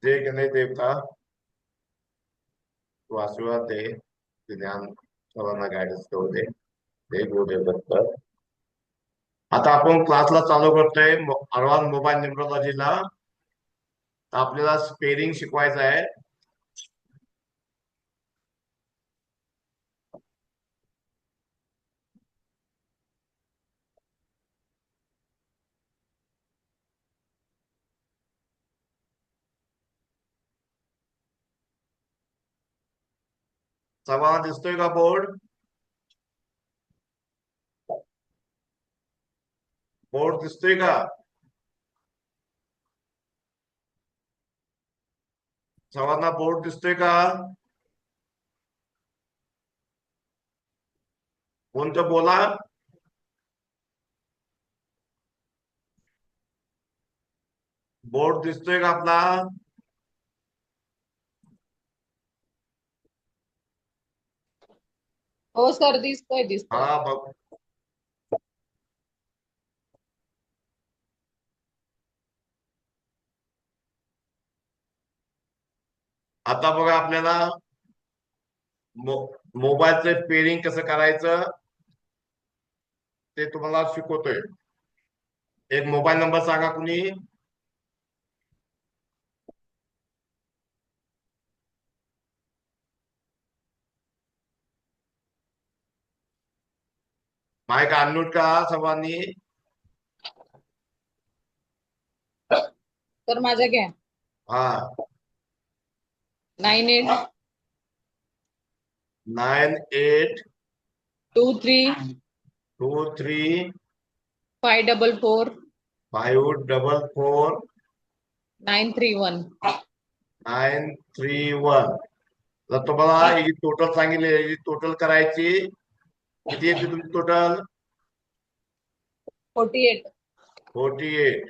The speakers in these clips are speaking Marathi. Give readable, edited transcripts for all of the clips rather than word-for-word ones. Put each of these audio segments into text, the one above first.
जय गणेश देवता तू आशीर्वाद दे ते ज्ञान सर्वांना गायडन्स करू दे. जय गुरुदेव दत्त. आता आपण क्लासला चालू करतोय ऍडव्हान्स मोबाईल न्यूमरोलॉजीला. आपल्याला स्पेलिंग शिकवायचं आहे. सर्वांना दिसतोय का बोर्ड? बोर्ड दिसतोय का? सर्वांना बोर्ड दिसतोय का? कोणतं बोला. बोर्ड दिसतोय का आपला? हो सर, दिसतोय दिसतोय. हा बघ. आता बघा आपल्याला मोबाईलचं पेरिंग कसं करायचं ते तुम्हाला शिकवतोय. एक मोबाईल नंबर सांगा कुणी. माईक अनम्यूट करा सर्वांनी. तर माझा घ्या. हा. 98 98 23 23 544 544 931. 931. जर तुम्हाला ही टोटल सांगितली, टोटल करायची किती येते तुमची टोटल? 48. 48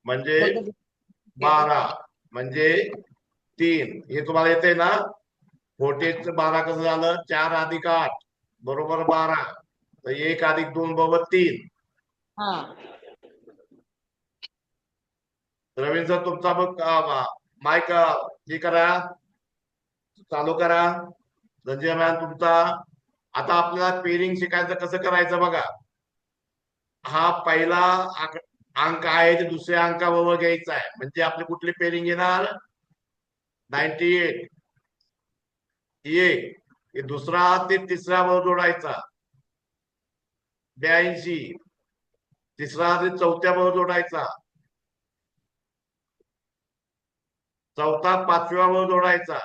म्हणजे 12 म्हणजे 3. हे तुम्हाला येते ना? 48 च 12 कसं झालं? 4 अधिक 8 बरोबर 12. तर 1 अधिक 2 बरोबर 3. हा. रवींद्र सर तुमचा मग माईक हे करा, चालू करा. संजय मॅम तुमचा. आता आपल्याला पेरिंग शिकायचं कसं करायचं बघा. हा पहिला अंक आहे ते दुसऱ्या अंकाबरोबर घ्यायचा आहे. म्हणजे आपली कुठली पेरिंग येणार? 98. एक दुसरा ते तिसऱ्या बरोबर जोडायचा. 82. तिसरा ते चौथ्या बरोबर जोडायचा. चौथा पाचव्या बरोबर जोडायचा.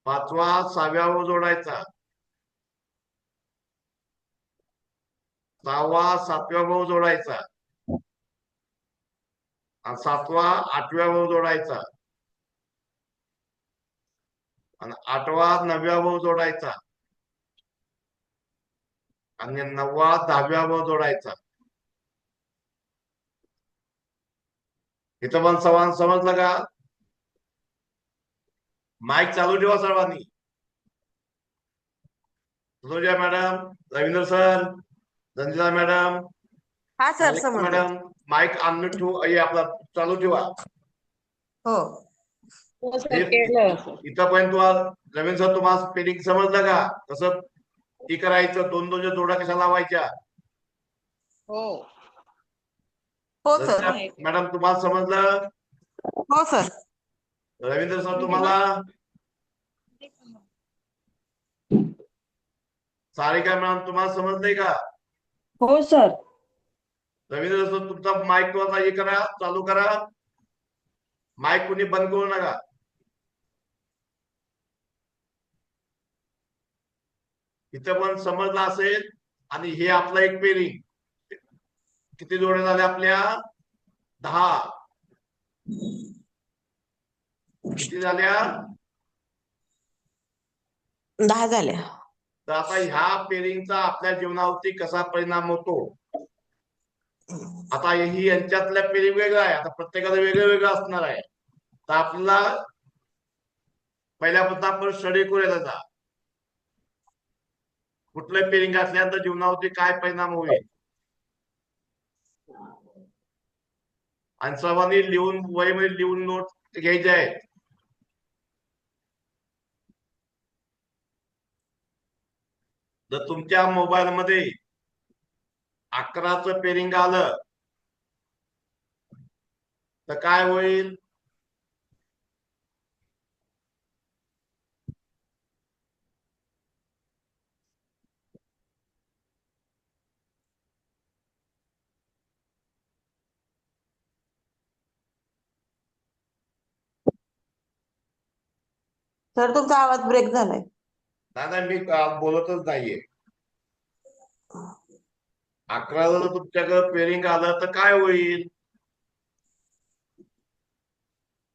पाचवा 6व्या बरोबर जोडायचा. 6वा 7व्या बरोबर जोडायचा. आणि 7वा 8व्या बरोबर जोडायचा. आणि 8वा 9व्या बरोबर जोडायचा. आणि 9वा 10व्या बरोबर जोडायचा. इथं पण सवाल समजलं का? माईक चालू ठेवा सर्वांनी. Sujaya madam, Ravindra sir, Sanjana madam, हा सर, समजलं. मॅडम, माईक अनम्यूट ठेवू आपला चालू ठेवा. हो हो सर, केलं. इथं पण तुम्हाला रवींद्र सर तुम्हाला स्पेलिंग समजलं का? कसं ती करायचं? दोन दोनच्या जोड्या कशा लावायच्या? हो हो सर. मॅडम तुम्हाला समजलं? हो सर. रवींद्र सर तुम्हाला? सारिका मॅडम तुम्हाला समजलंय का? हो सर. रवींद्र सर तुमचा माईक हे करा, चालू करा. माईक कुणी बंद करू नका. इथं पण समजलं असेल. आणि हे आपलं एक पेरिंग. किती जोड्या झाल्या आपल्या? 10. किती झाल्या? 10 झाल्या. तर आता ह्या पेरिंगचा आपल्या जीवनावरती कसा परिणाम होतो? आता ही यांच्यातल्या पेरिंग वेगळा आहे. आता प्रत्येकाला वेगळं वेगळं असणार आहे. तर आपल्याला पहिल्यापासून आपण स्टडी करूया त्याचा. कुठलं पेरिंग असल्यानंतर जीवनावरती काय परिणाम होईल. आणि सर्वांनी लिहून वहीमध्ये लिहून नोट घ्यायचे आहेत. जर तुमच्या मोबाईल मध्ये 11चं पेरिंग आलं तर काय होईल? सर तुमचा आवाज ब्रेक झालाय. नाही मी बोलतच नाहीये. 11ला जर तुमच्याकडे पेरिंग आलं तर काय होईल?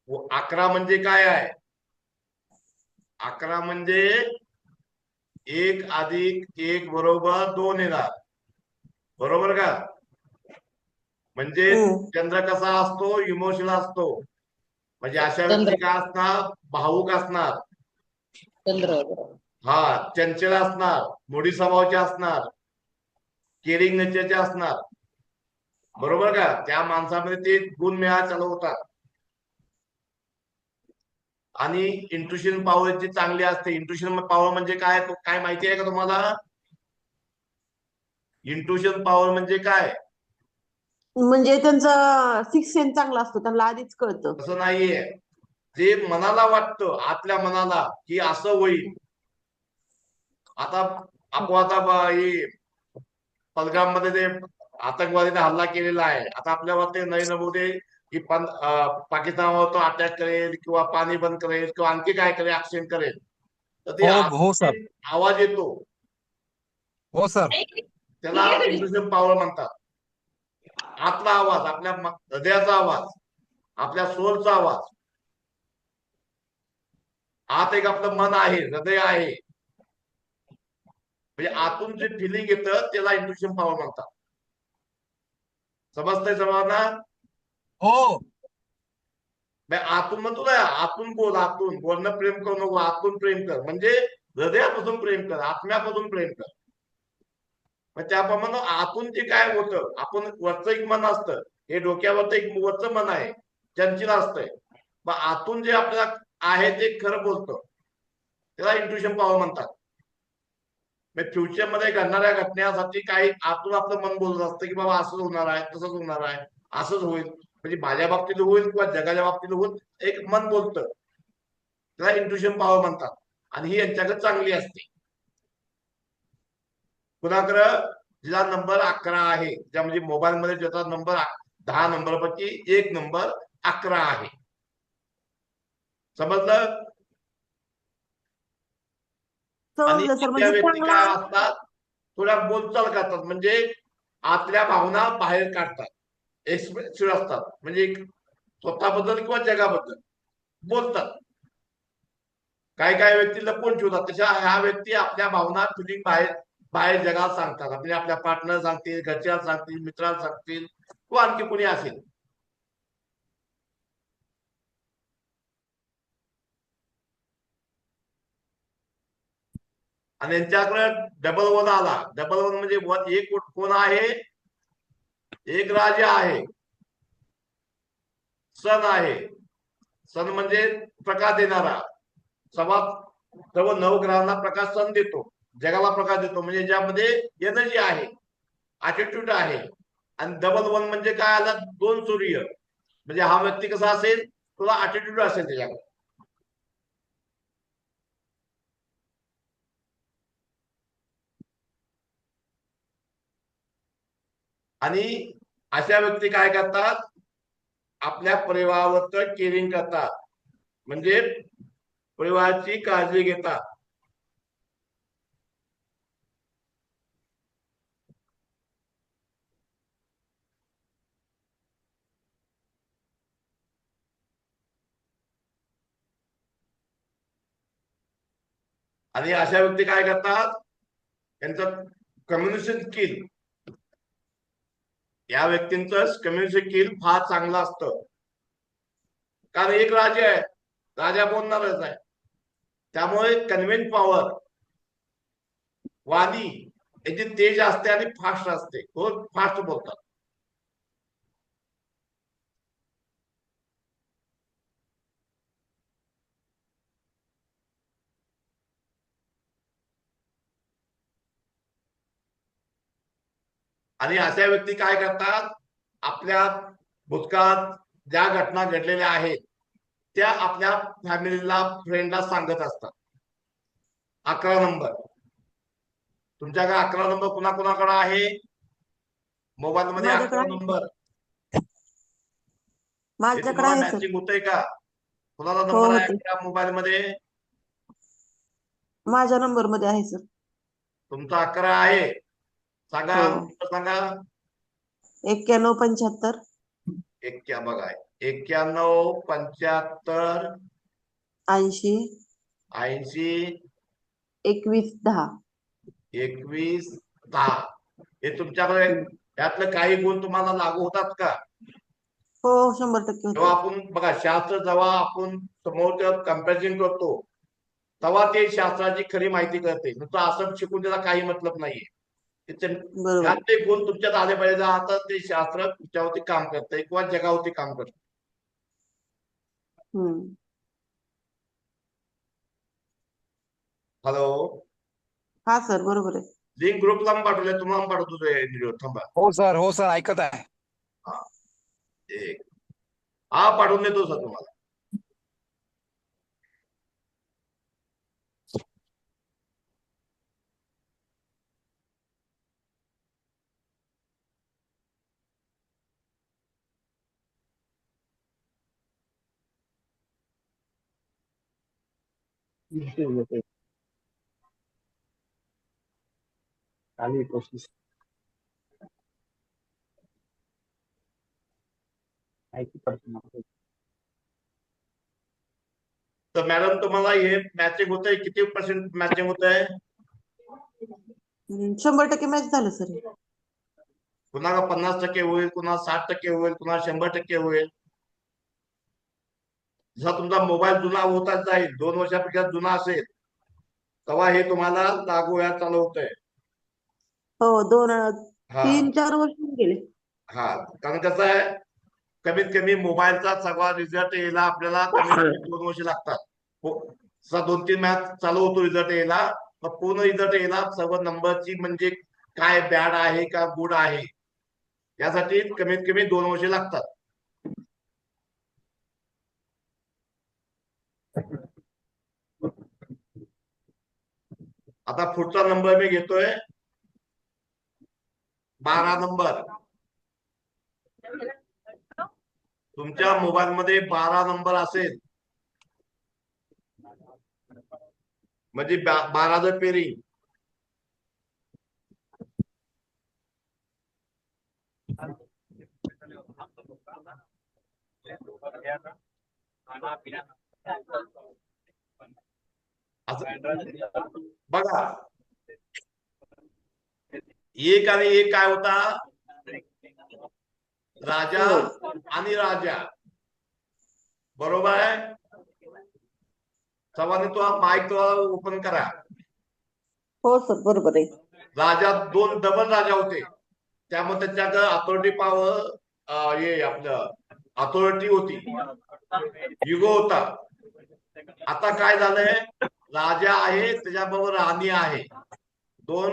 11 म्हणजे काय आहे? 11 म्हणजे 1 + 1 = 2 येणार, बरोबर का? म्हणजे चंद्र कसा असतो? इमोशनल असतो. म्हणजे अशा चंद्र व्यक्ती काय असणार? भावुक असणार. चंद्र हा, चंचल असणार, मोडी स्वभावाचे असणार, केअरिंग नेचरचे असणार, बरोबर का? त्या माणसामध्ये ते गुण मिळायला चालू होतात. आणि इंट्युशन पॉवर जी चांगली असते. इंट्युशन पॉवर म्हणजे काय, काय माहिती आहे का तुम्हाला? इंट्युशन पॉवर म्हणजे काय? म्हणजे त्यांचा सिक्स सेन्स चांगला असतो, त्यांना आधीच कळतं. तसं नाहीये. जे मनाला वाटतं, आतल्या मनाला, की असं होईल. आता आपण पहलगाम मध्ये ते आतंकवादीने हल्ला केलेला आहे. आता आपल्याला वाटते नरेंद्र मोदी की पाकिस्तानवर तो अटॅक करेल किंवा पाणी बंद करेल किंवा आणखी काय करेल, ऍक्शन करेल. तर ते हो सर. आवाज येतो, हो सर. त्याला इंट्युशन पॉवर म्हणतात. आतला आवाज, आपल्या हृदयाचा आवाज, आपल्या सोलचा आवाज. आत एक आपलं मन आहे, हृदय आहे. म्हणजे आतून जे फिलिंग येतं त्याला इंट्युशन पॉवर म्हणतात. समजतंय सर्वांना? हो. आतून म्हणतो ना, आतून बोल, आतून बोलणं प्रेम करू नको, आतून प्रेम कर. म्हणजे हृदयापासून प्रेम कर, आत्म्यापासून प्रेम कर. मग त्याप्रमाणे आतून जे काय होतं, आपण वरचं एक मन असतं, हे डोक्यावरचं एक वरचं मन आहे, चंचल असतंय. मग आतून जे आपल्याला आहे ते खरं बोलतं, त्याला इंट्युशन पॉवर म्हणतात. फ्युचर मध्ये घडणाऱ्या घटनेसाठी काही आतून आपलं मन बोलत असतं की बाबा असंच होणार आहे, तसंच होणार आहे, असंच होईल. म्हणजे माझ्या बाबतीत होईल किंवा जगाच्या बाबतीत होईल, एक मन बोलतं, त्याला इंट्युशन पॉवर म्हणतात. आणि ही यांच्याकडे चांगली असते. कुणाकडे जिला नंबर 11 आहे, ज्या म्हणजे मोबाईल मध्ये ज्याचा नंबर 10 नंबर पैकी एक नंबर 11 आहे. समजलं? आणि समजलं सर. त्या म्हणजे व्यक्ती चांगला काय असतात, थोड्या बोलचाल करतात, म्हणजे आतल्या भावना बाहेर काढतात, एक्सप्रेसिव्ह असतात. म्हणजे स्वतःबद्दल किंवा जगाबद्दल बोलतात. काही काही व्यक्ती लपवून ठेवतात. तशा ह्या व्यक्ती आपल्या भावना, फिलिंग बाहेर बाहेर जगात सांगतात. आपल्या पार्टनर सांगतील, घरच्या सांगतील, मित्रांना सांगतील किंवा आणखी कोणी असेल. आणि यांच्याकडे डबल वन आला. डबल वन म्हणजे एक कोण आहे? एक राजा आहे, सन आहे. सन म्हणजे प्रकाश देणारा. सर्व नवग्रहांना प्रकाश सन देतो, जगाला प्रकाश देतो. म्हणजे ज्यामध्ये एनर्जी आहे, ऍटिट्यूड आहे. आणि डबल वन म्हणजे काय आला? 2 सूर्य. म्हणजे हा व्यक्ती कसा असेल? तुला ऍटिट्यूड असेल त्याच्याकडे. आणि अशा व्यक्ती काय करतात? आपल्या परिवारावर केअरिंग करतात, म्हणजे परिवाराची काळजी घेतात. आणि अशा व्यक्ती काय करतात? त्यांचं कम्युनिकेशन स्किल, या व्यक्तींचं कम्युनिकेशन स्किल फार चांगलं असतं. कारण एक राजा आहे, राजा बोलणारच आहे. त्यामुळे कन्व्हेन्स पॉवर, वाणी याची तेज असते आणि फास्ट असते. फास्ट बोलतात. आणि अशा व्यक्ती काय करतात, आपल्या भूतकाळात ज्या घटना घडलेल्या आहेत त्या आपल्या फॅमिलीला, फ्रेंडला सांगत असतात. 11 नंबर, तुमच्याकडे 11 नंबर कुणाकुणाकडे आहे मोबाईल मध्ये? माझ्याकडे 11 आहे. नंबर हे माझ्याकडे तुम्हाला आहे सर. मॅचिंग होतंय का? कुणाला हो नंबर आहे होते. 11 मोबाईल मध्ये? माझ्या नंबर मध्ये आहे सर. तुमचा 11 आहे? सांगा, हो. नंबर सांगा. 91 75 बघा, 91 75 80 80 21 10. 21 10. हे तुमच्याकडे यातलं काही गुण तुम्हाला लागू होतात का? हो 100% जेव्हा होते. आपण बघा, शास्त्र जेव्हा आपण समोर कम्पॅरिझन करतो तेव्हा ते शास्त्राची खरी माहिती कळते. नुसतं असं शिकून त्याला काही मतलब नाहीये. बरोबर. ह्यात ते गुण तुमच्यात आले पाहिजे, आता ते शास्त्र तुमच्यावरती काम करतंय किंवा जगावरती काम करतंय. हम्म. हॅलो, हा सर बरोबर आहे. लिंक ग्रुपला पाठवले, तुम्हाला पाठवतो व्हिडिओ. थांबा. हो सर ऐकत आहे. हा, हा पाठवून देतो सर तुम्हाला. तर मॅडम तुम्हाला हे मॅचिंग होतंय, किती % मॅचिंग होतंय? 100% मॅच झालं सर. कुणाला 50% होईल, कुणाला 60% होईल, कुणाला 100% होईल. जसा तुमचा मोबाईल जुना होतात जाईल, 2 वर्षापेक्षा जुना असेल, तेव्हा हे तुम्हाला लागू व्हायला चालू होतंय. हो 2 हा 3 4 वर्ष होऊन गेले. हा, कारण कसं आहे, कमीत कमी मोबाईलचा सगळा रिझल्ट यायला आपल्याला कमीत कमी 2 वर्ष लागतात. 2-3 महिन्यात चालू होतो रिझल्ट यायला, मग पूर्ण रिझल्ट यायला सर्व नंबरची म्हणजे काय बॅड आहे का गुड आहे यासाठी कमीत कमी 2 वर्ष लागतात. आता पुढचा नंबर मी घेतोय 12 नंबर. तुमच्या मोबाईल मध्ये 12 नंबर असेल म्हणजे 12चं पेरिंग. बघा, 1 आणि 1 काय होता? राजा आणि राजा, बरोबर आहे. सर्वांनी तो माईक ओपन करा. हो सर बरोबर आहे. राजा 2 डबल राजा होते, त्यामुळे त्याच्याकडे अथॉरिटी पॉवर, हे आपलं अथॉरिटी होती, युगो होता. आता काय झालंय, राजा आहे त्याच्याबरोबर राणी आहे, 2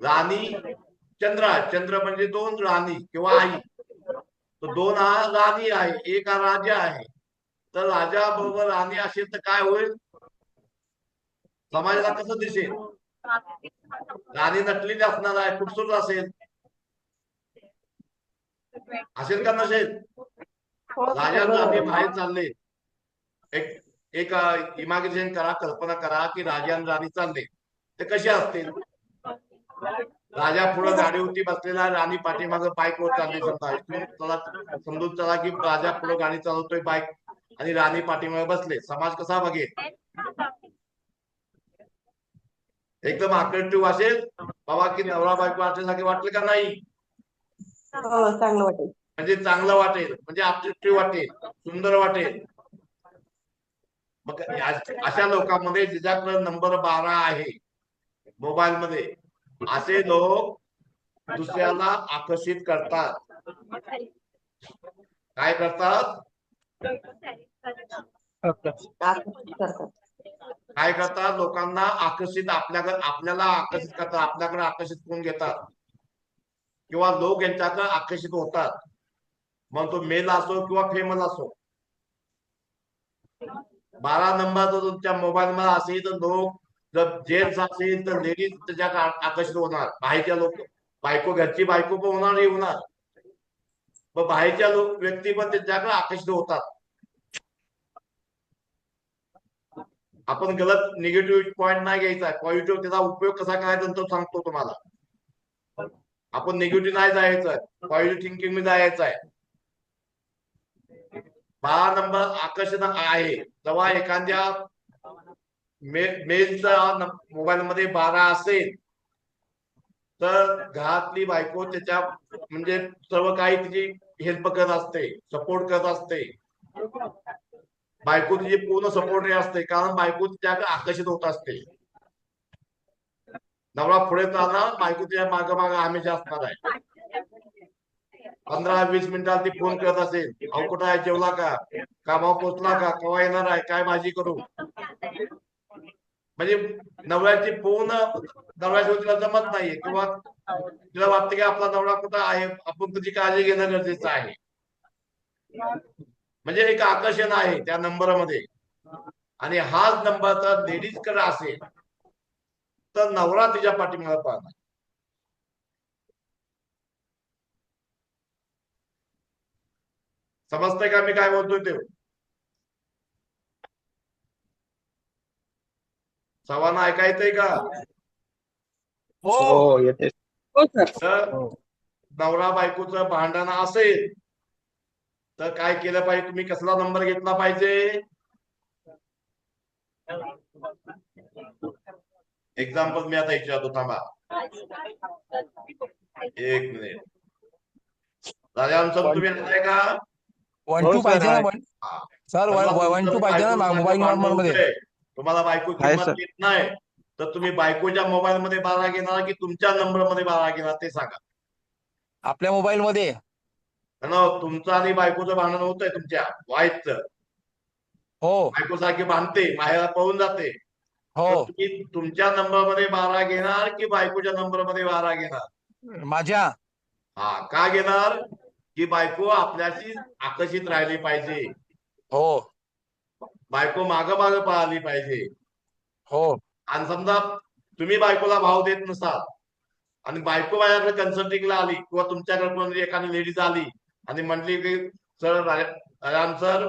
राणी. चंद्र म्हणजे 2 राणी किंवा आई. तो 2 हा राणी आहे, 1 हा राजा आहे. तर राजा बरोबर राणी असेल तर काय होईल, समाजाला कसं दिसेल? राणी नटलेली असणार आहे, खूपसूरत असेल, असेल का नसेल? हो राजा सर राणी बरोबर. बाहेर चालले, एक एक इमॅजिनेशन करा, कल्पना करा की राजा आणि राणी चालले, ते कसे असतील? राजा पुढे गाडीवरती बसलेला, राणी पाठीमागे बाईकवर चालली. समजून चला की राजा पुढे गाडी चालवतोय बाईक आणि राणी पाठीमागे बसले. समाज कसा बघेल? एकदम अट्रॅक्टिव्ह असेल बाबा, की नवरा बायको असल्यासारखे वाटले का नाही? हो चांगलं वाटेल. म्हणजे चांगलं वाटेल, म्हणजे अट्रॅक्टिव्ह वाटेल, सुंदर वाटेल. मग अशा लोकांमध्ये ज्याच्याकडे नंबर 12 आहे मोबाईल मध्ये, असे लोक दुसऱ्याला आकर्षित करतात. काय करतात? आकर्षित करतात. काय करतात? लोकांना आकर्षित, आपल्याला आकर्षित करतात, आपल्याकडे आकर्षित करून घेतात. किंवा लोक यांच्याकडे आकर्षित होतात. मग तो मेल असो किंवा फेमल असो. 12 नंबर जर तुमच्या मोबाईल मध्ये असेल तर लोक, जर जेंट्स असेल तर लेडीज त्याच्याकडे आकर्षित होणार. बाहेरच्या लोक, बायको, घरची बायको पण होणार, हे होणार. मग बाहेरच्या लोक व्यक्ती पण त्याच्याकडे आकर्षित होतात. आपण गलत निगेटिव्ह पॉईंट नाही घ्यायचा, पॉझिटिव्ह त्याचा उपयोग कसा करायचा तो सांगतो तुम्हाला. आपण निगेटिव्ह नाही जायचं, पॉझिटिव्ह थिंकिंग मध्ये जायचं आहे. 12 नंबर आकर्षण आहे. जेव्हा एखाद्या मेलचा मोबाईल मध्ये 12 असेल तर घरातली बायको त्याच्या म्हणजे सर्व काही तिची हेल्प करत असते, सपोर्ट करत असते. बायको तिची पूर्ण सपोर्ट असते, कारण बायको त्याकडे आकर्षित होत असते. नवरा पुढे चालणार, बायको त्याच्या मागे मागे हमेशा असणार आहे. 15-20 मिनिटात ती फोन करत असेल, अहो कुठं आहे, जेवला का, कामावर पोहोचला का, केव्हा येणार आहे, काय भाजी करू. म्हणजे नवऱ्याची पूर्ण, नवऱ्याची तिला जमत नाहीये, किंवा तिला वाटतं की आपला नवरा कुठं आहे, आपण तुझी काळजी घेणं गरजेचं आहे. म्हणजे एक आकर्षण आहे त्या नंबरमध्ये. आणि हाच नंबर जर लेडीज कडे असेल तर नवरा तिच्या पाठीमागे पाहणार. समजतंय का मी काय बोलतोय ते? सर्वांना ऐकायचंय का? हो येते. हो सर. तर नवरा बायकोचं भांडण असेल तर काय केलं पाहिजे, तुम्ही कसला नंबर घेतला पाहिजे? एक्झाम्पल मी आता विचारतो, थांबा एक मिनिट. राजांसर तुम्ही आणलाय का? 1-2 पाहिजे ना? हा. सर समजा 1-2 तुमचं पाहिजे ना बायकोचं मोबाईल भांडण नंबर मध्ये? होतंय, तुम्हाला बायको आहे किंमत सर. देत नाही, तर तुम्ही बायकोच्या मोबाईल मध्ये 12 घेणार की तुमच्या नंबर मध्ये 12 घेणार ते सांगा. आपल्या मोबाईल मध्ये. तुमचं आणि बायकोचं भांडण होतंय तुमच्या वाईफचं, हो बायको सारखी भांडते, माहेरा पळून जाते, तर हो. तुम्ही तुमच्या नंबर मध्ये 12 घेणार की बायकोच्या नंबर मध्ये 12 घेणार? माझ्या. हा, का घेणार? की बायको आपल्याशी आकर्षित राहिली पाहिजे, हो बायको मागं मागं पळाली पाहिजे. हो. आणि समजा तुम्ही बायकोला भाव देत नसाल आणि बायको माझ्याकडे कन्सल्टिंगला आली किंवा तुमच्याकडे कोणी एखादी लेडीज आली आणि म्हटली की सर, राम सर,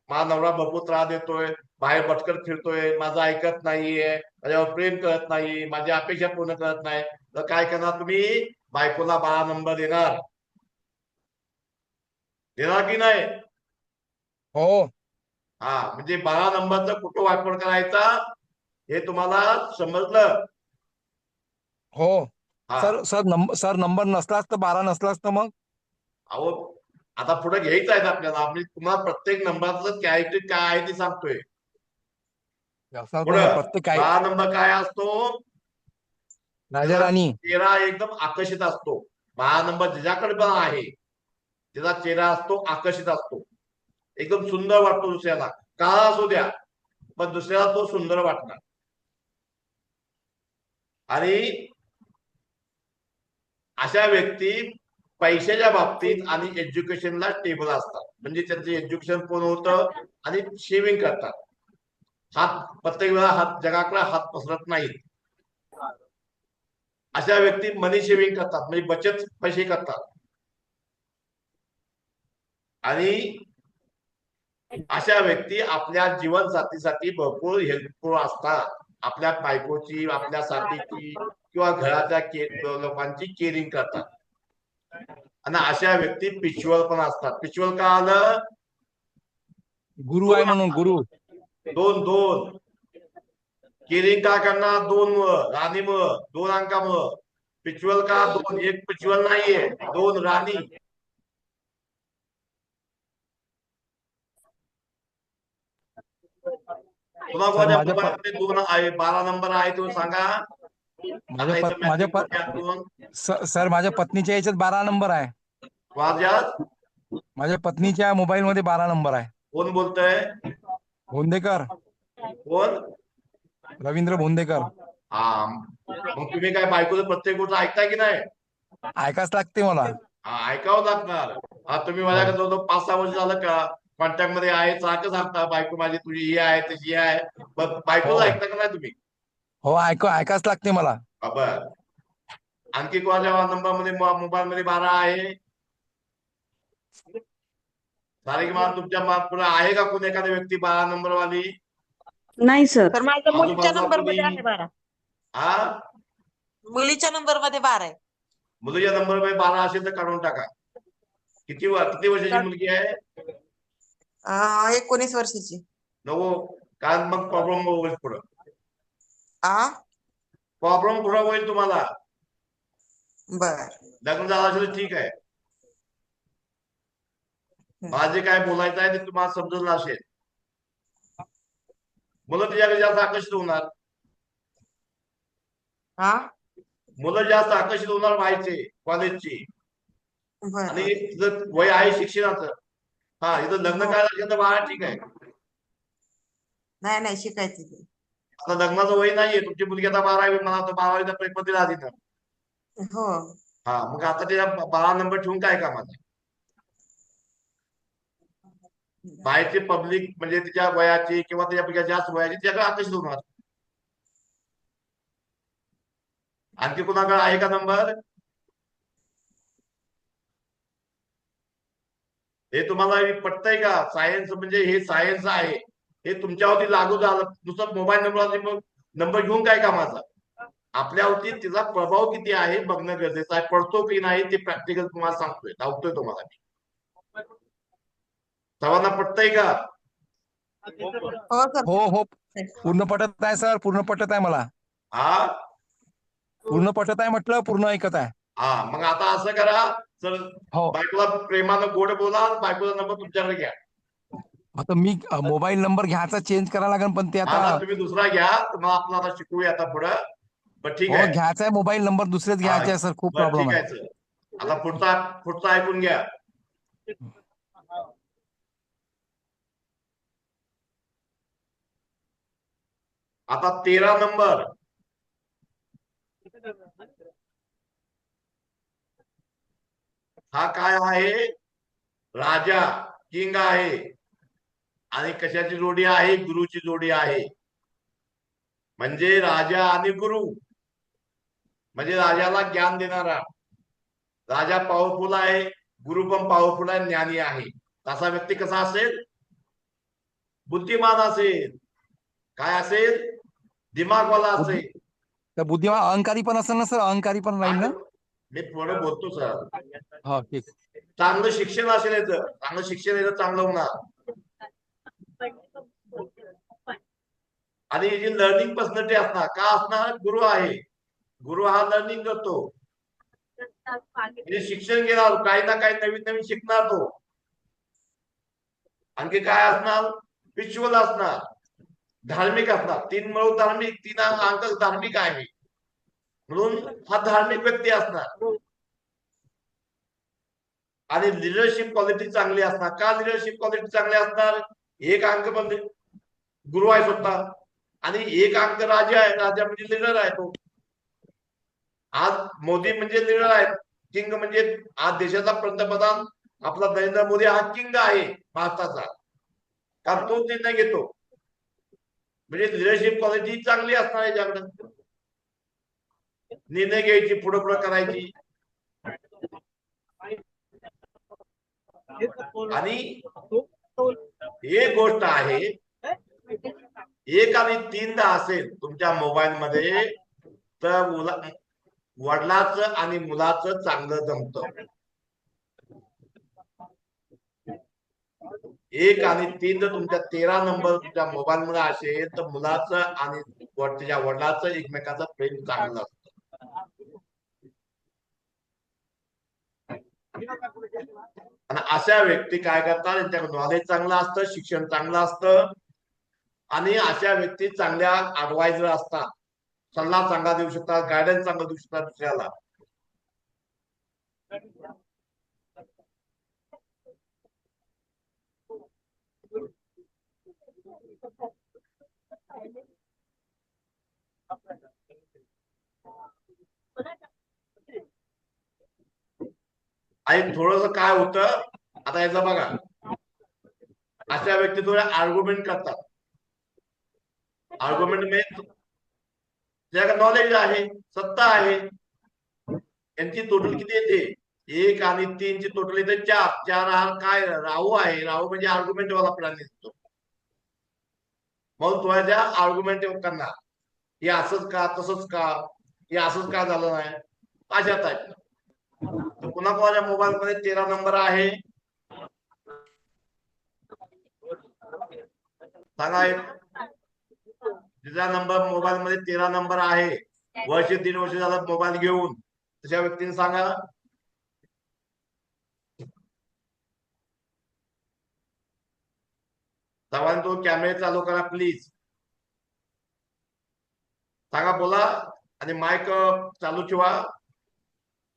माझा नवरा भरपूर त्रास देतोय, बाहेर भटकत फिरतोय, माझं ऐकत नाहीये, माझ्यावर प्रेम करत नाही, माझी अपेक्षा पूर्ण करत नाही, तर काय करणार तुम्ही? बायकोला 12 नंबर देणार की नाही? हो हा, म्हणजे 12 नंबरचा कुठं वापर करायचा हे तुम्हाला समजलं? हो. हा. सर नंबर नसलाच तर 12 नसलाच तर मग? अहो, आता पुढे घ्यायचं आहे आपल्याला, आम्ही तुम्हाला प्रत्येक नंबरचं कॅरेक्टर काय आहे ते सांगतोय. पुढं प्रत्येक काय? 12 नंबर काय असतो? राजा त्याचा राणी. चेहरा एकदम आकर्षित असतो. 12 नंबर ज्याच्याकडे पण आहे त्याचा चेहरा असतो आकर्षित असतो, एकदम सुंदर वाटतो दुसऱ्याला, काळा असू द्या पण दुसऱ्याला तो सुंदर वाटणार. आणि अशा व्यक्ती पैशाच्या बाबतीत आणि एज्युकेशनला स्टेबल असतात, म्हणजे त्यांचं एज्युकेशन पूर्ण होतं आणि शेविंग करतात. हात प्रत्येक वेळा हात जगाकडे हात पसरत नाहीत. अशा व्यक्ती मनी शेविंग करतात, म्हणजे बचत पैसे करतात. आणि अशा व्यक्ती आपल्या जीवनसाथीसाठी भरपूर हेल्पफुल असतात. आपल्या बायकोची, आपल्या साथीची किंवा घराच्या लोकांची केअरिंग करतात. आणि अशा व्यक्ती पिच्युअल पण असतात. पिच्युअल का आलं? गुरु आहे म्हणून. गुरु. दोन केअरिंग का करणार? 2 राणीमुळं, 2 अंकामुळं. पिच्युअल का? 2. एक पिच्युअल नाहीये, 2 राणी. सर कोणाच्या माझ्या मोबाईलमध्ये 2 आहे, 12 नंबर आहे तो सांगा. आता इथं मॅसेज करून सर माझ्या पत्नीच्या याच्यात 12 नंबर आहे. माझ्यात माझ्या पत्नीच्या मोबाईल मध्ये 12 नंबर आहे. कोण बोलतय? भोंदेकर. कोण? रवींद्र भोंदेकर. हा, मग तुम्ही काय बायकोचं प्रत्येक गोष्ट ऐकताय की नाही? ऐकाच लागते मला. हा, ऐकावं लागणार. हा, तुम्ही माझ्याकडे जवळजवळ 5-6 वर्ष झालं का कॉन्टॅक्ट मध्ये आहे, सारखं सांगता बायको माझी तुझी ही आहे तशी आहे, मग बायकोचं हो ऐकता का नाही तुम्ही? हो, ऐकाच लागते मला. हा, बर. आणखी कोणाच्या नंबर मध्ये मोबाईल मध्ये 12 आहे? सारिका मॅडम, तुमच्या पुढे आहे का कोणी एखादी व्यक्ती 12 नंबर वाली? नाही सर. तर माझ्या मुलीच्या आजूबाजूला नंबर कोणी? मध्ये आहे 12. हा, मुलीच्या नंबर मध्ये 12 आहे. मुलीच्या नंबर मध्ये 12 असेल तर काढून टाका. किती वर्षाची मुलगी आहे? 19 वर्षाची. नको, कारण मग प्रॉब्लेम होईल पुढं. आ प्रॉब्लेम पुढं होईल तुम्हाला. बर. लग्न झालं असेल तर ठीक आहे. मला जे काय बोलायचं आहे ते तुम्हाला समजलं असेल. मुलं तिच्याकडे जास्त आकर्षित होणार. हा मुलं जास्त आकर्षित होणार व्हायचे कॉलेजची. आणि बर. तिचं वय आहे शिक्षणाचं. हा, इथं लग्न करायला असेल तर 12 ठीक आहे. नाही नाही शिकायचं ते. आता लग्नाचं वय नाहीये. तुमची मुलगी आता 12वी, मला आता 12वीचा पेपर दिला आधी तर. हो. हा, मग आता तिला 12 नंबर ठेवून काय कामाचं? बाहेरची पब्लिक म्हणजे तिच्या वयाची किंवा त्याच्यापेक्षा जास्त वयाची त्याकडे आकर्षित होणार. आणखी कुणाकडे आहे का नंबर? हे तुम्हाला पटतंय का? सायन्स म्हणजे हे सायन्स आहे, हे तुमच्यावरती लागू झालं. नुसतं मोबाईल नंबर नंबर घेऊन काय कामाचा? आपल्यावरती तिचा प्रभाव किती आहे बघणं गरजेचं आहे. पडतो की नाही ते प्रॅक्टिकल तुम्हाला सांगतोय, लावतोय तुम्हाला मी. सर्वांना पटतंय का? हो सर. हो हो, पूर्ण पटत आहे सर, पूर्ण पटत आहे मला. हा पूर्ण पटत आहे म्हटलं, पूर्ण ऐकत आहे. हा, मग आता असं करा सर, हो, बायकोला प्रेमानं गोड बोला, बायकोचा नंबर तुमच्याकडे घ्या. आता मी मोबाईल नंबर घ्यायचा चेंज करायला लागेल, पण ते हा आता ना, तुम्ही दुसरा घ्या. तर मग आपण आता शिकूया आता पुढं. बरं ठीक हो आहे. घ्यायचा आहे मोबाईल नंबर, दुसरेच हा, घ्यायचे आहे सर, खूप बरं प्रॉब्लेम ठीक आहे. आहे सर. आता पुढचा पुढचा ऐकून घ्या. आता 13 नंबर. हा काय आहे? राजा, किंग आहे. आणि कशाची जोडी आहे? गुरुची जोडी आहे. म्हणजे राजा आणि गुरु, म्हणजे राजाला ज्ञान देणारा. राजा पॉवरफुल आहे, गुरु पण पॉवरफुल आहे, ज्ञानी आहे. तसा व्यक्ती कसा असेल? बुद्धिमान असेल. काय असेल? दिमागवाला बुद्धी असेल. तर बुद्धिमान अहंकारी पण असेल ना सर, अहंकारी पण राहील ना. मी थोडं बोलतो सर. हो ठीक. चांगलं शिक्षण असेल याचं, चांगलं शिक्षण याचं चांगलं होणार. आणि जी लर्निंग पर्सनॅलिटी असणार का असणार? गुरु आहे. गुरु हा लर्निंग करतो, म्हणजे शिक्षण घेणार, काही ना काही नवीन नवीन शिकणार तो. आणखी काय असणार? स्पिरिच्युअल असणार, धार्मिक असणार. 3 मिळून धार्मिक, 3 अंक धार्मिक आहे, म्हणून हा धार्मिक व्यक्ती असणार. आणि लिडरशिप क्वालिटी चांगली असणार. का लिडरशिप क्वालिटी चांगली असणार? एक अंक म्हणजे गुरु आहे स्वतः, आणि एक अंक राजा आहे. राजा म्हणजे लिडर आहे तो. आज मोदी म्हणजे लिडर आहे, किंग म्हणजे आज देशाचा पंतप्रधान आपला नरेंद्र मोदी हा किंग आहे भारताचा, कारण तो निर्णय घेतो. म्हणजे लिडरशिप क्वालिटी चांगली असणार याच्याकडे, निर्णय घ्यायची, पुढे पुढे करायची. आणि एक गोष्ट आहे, 1 आणि 3 असेल तुमच्या मोबाईल मध्ये तर वडिलाचं आणि मुलाचं चांगलं जमतं. 1 आणि 3 जर तुमच्या 13 नंबर तुमच्या मोबाईल मध्ये असेल तर मुलाचं आणि त्याच्या वडिलाचं एकमेकाचं प्रेम चांगलं असतं. आणि अशा व्यक्ती काय करतात? त्यांच्याकडे नॉलेज चांगलं असतं, शिक्षण चांगलं असतं, आणि अशा व्यक्ती चांगल्या ऍडवायझर असतात. सल्ला चांगला देऊ शकतात, गायडन्स चांगला देऊ शकतात दुसऱ्याला. आणि थोडस काय होतं आता याचं बघा, अशा व्यक्ती थोड्या आर्ग्युमेंट करतात. आर्ग्युमेंट म्हणजे ज्याला नॉलेज आहे, सत्ता आहे, यांची टोटल किती येते? 1 आणि 3 ची टोटल येते 4. 4 हा काय राहू आहे. राहू म्हणजे आर्ग्युमेंट वाला प्राणी असतो. म्हणून थोड्या ज्या आर्ग्युमेंट करणार, हे असंच का, तसंच का, हे असंच का झालं नाही, अशा टाईप. तर पुन्हा कोणाच्या मोबाईल मध्ये 13 नंबर आहे सांगा एक. तिचा नंबर मोबाईल मध्ये 13 नंबर आहे, वर्ष 3 वर्ष झालं मोबाईल घेऊन, तशा व्यक्तीने सांगा. सर्वांनी तो कॅमेरे चालू करा प्लीज. सांगा, बोला. आणि माईक चालू ठेवा.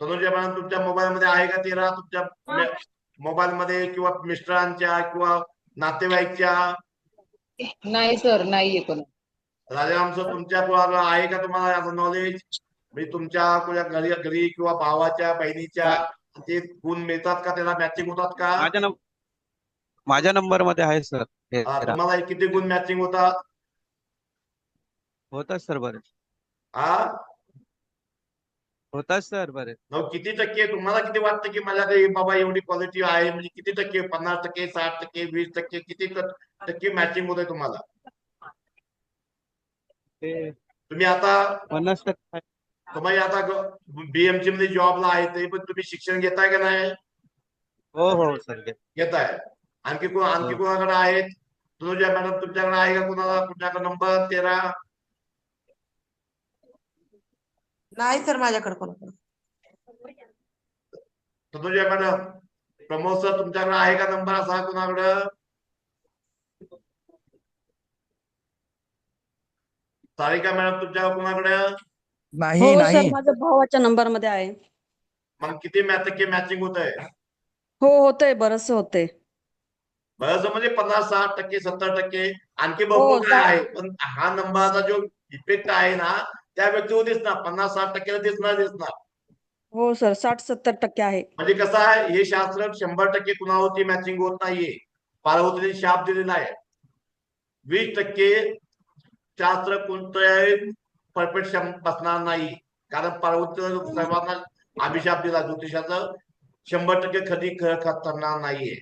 तनुजा मॅडम, तुमच्या मोबाईल मध्ये आहे का 13? तुमच्या मोबाईल मध्ये किंवा मिस्टरांच्या किंवा नातेवाईकच्या? नाही सर, नाहीये कोणी. राजाराम सर, तुमच्या कोणाला आहे का तुम्हाला याचं नॉलेज? म्हणजे तुमच्या कोणा घरी किंवा भावाच्या बहिणीच्या ते गुण मिळतात का, त्याला मॅचिंग होतात का? माझ्या नंबर मध्ये आहे सर. तुम्हाला किती गुण मॅचिंग होतात? होतात सर बरेच. हा, होतात सर बरेच. मग किती टक्के तुम्हाला किती वाटतं की माझ्याकडे बाबा एवढी क्वालिटी आहे? म्हणजे किती टक्के? 50%, 60%, 20%, किती टक्के मॅचिंग होत आहे तुम्हाला? ते तुम्ही आता 50% तुम्ही आता बीएमसी मध्ये जॉबला आहे, तरी पण तुम्ही शिक्षण घेताय का नाही? हो हो सर. घेताय. आणखी कोणाकडे आहेत? तुझ्या मॅडम, तुमच्याकडे आहे का कुणाला, कुठल्याकडे नंबर 13? नाही सर, माझ्याकडे कोणाकडे. तुझ्या मॅडम, प्रमोद सर, तुमच्याकडे आहे का नंबर असा कुणाकडं? सारिका मॅडम, तुमच्याकडे कुणाकडे? नाही हो सर, नाही. माझ्या भावाच्या नंबर मध्ये आहे. मग किती टक्के मॅचिंग होत आहे? हो, होतंय, बरंच होतंय. बरंच म्हणजे 50, 60%, 70%. आणखी हो भरपूर काय आहे, पण हा नंबरचा जो इफेक्ट आहे ना, त्या व्यक्तीवर दिसणार. 50, 60% दिसणार. हो सर, 60-70% आहे. म्हणजे कसं आहे, हे शास्त्र 100% कुणावरती मॅचिंग होत नाहीये. पार्वतीने शाप दिलेला आहे. 20% शास्त्र कोणत्याही परफेक्ट बसणार नाही. कारण पार्वतीने सर्वांना अभिशाप दिला, ज्योतिषाचं 100% कधी ठरणार नाहीये.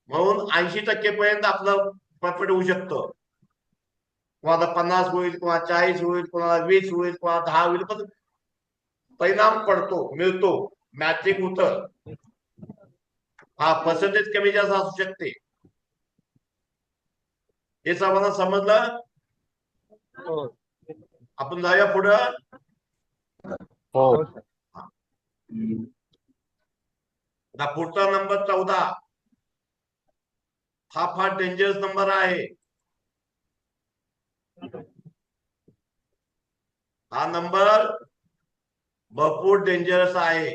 म्हणून 80% पर्यंत आपलं परफेक्ट होऊ शकतं. कोणाला 50 होईल, कोणाला 40 होईल, कोणाला 20 होईल, कोणाला 10 होईल, पण परिणाम पडतो, मिळतो, मॅचिंग होतं. हा, पर्सेंटेज कमी जास्त असू शकते. हे सर्वांना समजलं? आपण जाऊया पुढं. पुढचा नंबर 14 हा फार डेंजरस नंबर आहे. हा नंबर भरपूर डेंजरस आहे.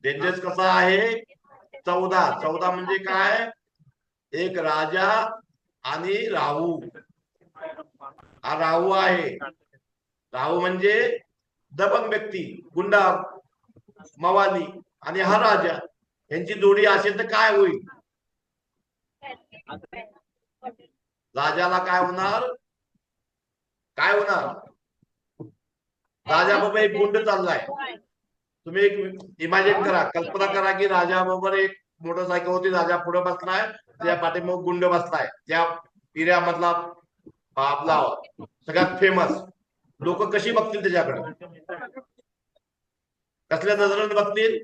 डेंजरस कसा आहे? 14 म्हणजे काय? एक राजा आणि राहू. हा राहू आहे. राहू म्हणजे दबंग व्यक्ती, गुंडा, मवाली, आणि हा राजा, यांची जोडी असेल तर काय होईल? राजाला काय होणार? राजाबरोबर एक गुंड चाललाय. तुम्ही एक इमॅजिन करा, कल्पना करा की राजाबरोबर एक मोटरसायकल होती, राजा पुढे बसलाय, त्या पाठीमागे गुंड बसलाय, त्या एरियामधला आपला सगळ्यात फेमस. लोक कशी बघतील त्याच्याकडे? कसल्या नजरेने बघतील?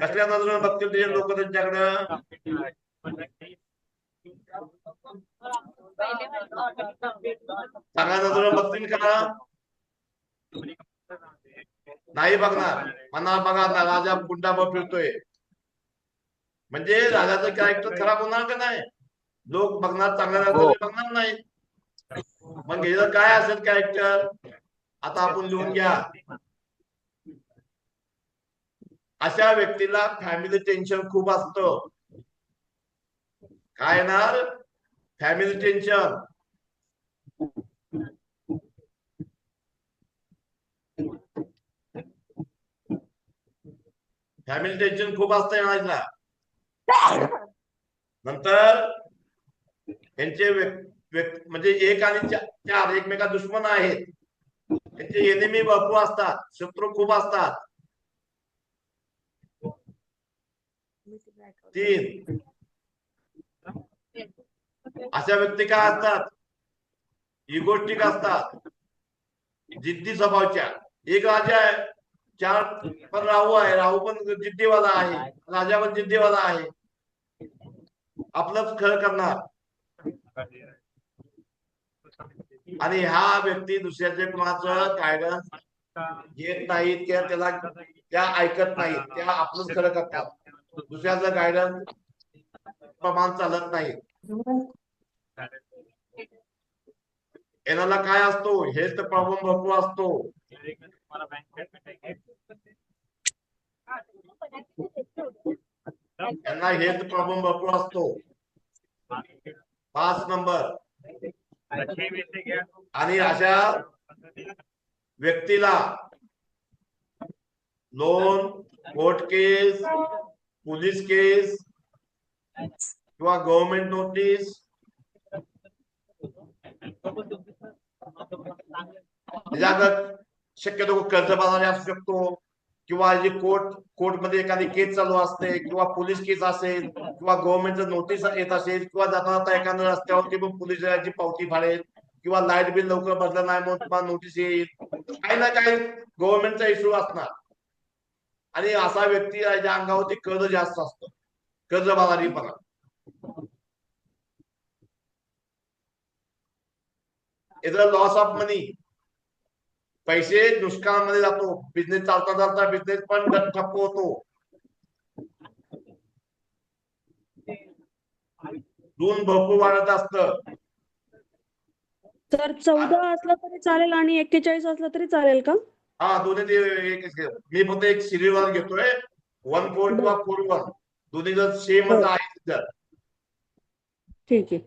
कसल्या नजरेने बघतील त्याचे लोक त्यांच्याकडं? चांगल्या नजरेने बघतील का? नाही बघणार. मना बघा, राजा गुंडा फिरतोय म्हणजे राजाचं कॅरेक्टर खराब होणार का नाही? लोक बघणार, चांगल्या नजरेने बघणार नाही. मग हे काय असेल कॅरेक्टर? आता आपण लिहून घ्या. अशा व्यक्तीला फॅमिली टेन्शन खूप असतं. काय येणार? Family tension. फॅमिली टेन्शन खूप असतं याला. नंतर यांचे म्हणजे एक आणि चार एकमेका दुश्मन आहेत. त्यांचे एनिमी भरपूर असतात, शत्रू खूप असतात. 3 अशा व्यक्ती काय असतात, इगोस्टिक असतात, जिद्दी स्वभावच्या. एक राजा आहे, 4 पण राहू आहे, राहू पण जिद्दीवाला आहे, राजा पण जिद्दीवाला आहे, आपलंच खरं करणार. आणि हा व्यक्ती दुसऱ्याचे कुणाचं गायडन्स घेत नाहीत किंवा त्याला त्या ऐकत नाहीत, त्या आपलंच खरं करतात, दुसऱ्याचं गायडन्स प्रमाण चालत नाही. याला काय असतो, हेल्थ प्रॉब्लेम भरपूर असतो. यांना हेल्थ प्रॉब्लेम भरपूर असतो. 5 नंबर. आणि अशा व्यक्तीला लोन, कोर्ट केस, पोलीस केस किंवा गव्हर्नमेंट नोटीस शक्यतो कर्जबाजारी असू शकतो, किंवा जी कोर्टमध्ये एखादी केस चालू असते, किंवा पोलीस केस असेल, किंवा गव्हर्नमेंटचं नोटीस येत असेल, किंवा जाता जाता एखाद्या रस्त्यावरती पण पोलिसाची पावती फाडेल, किंवा लाईट बिल लवकर भरलं नाही म्हणून तुम्हाला नोटीस येईल, काही ना काही गव्हर्नमेंटचा इश्यू असणार. आणि असा व्यक्ती ज्या अंगावरती कर्ज जास्त असतं, कर्जबाजारीपणा. लॉस ऑफ मनी, पैसे नुकसानामध्ये जातो, बिझनेस चालता चालता बिझनेस पण ठप्प होतो. ऋण भरपूर वाढत असतं. सर 14 असलं तरी चालेल आणि 41 असलं तरी चालेल का? हा, दोन्ही मी फक्त एक सिरियल घेतोय, 14 किंवा 41, दोन्ही जर सेमच बरं. आहेत तर. ठीक आहे.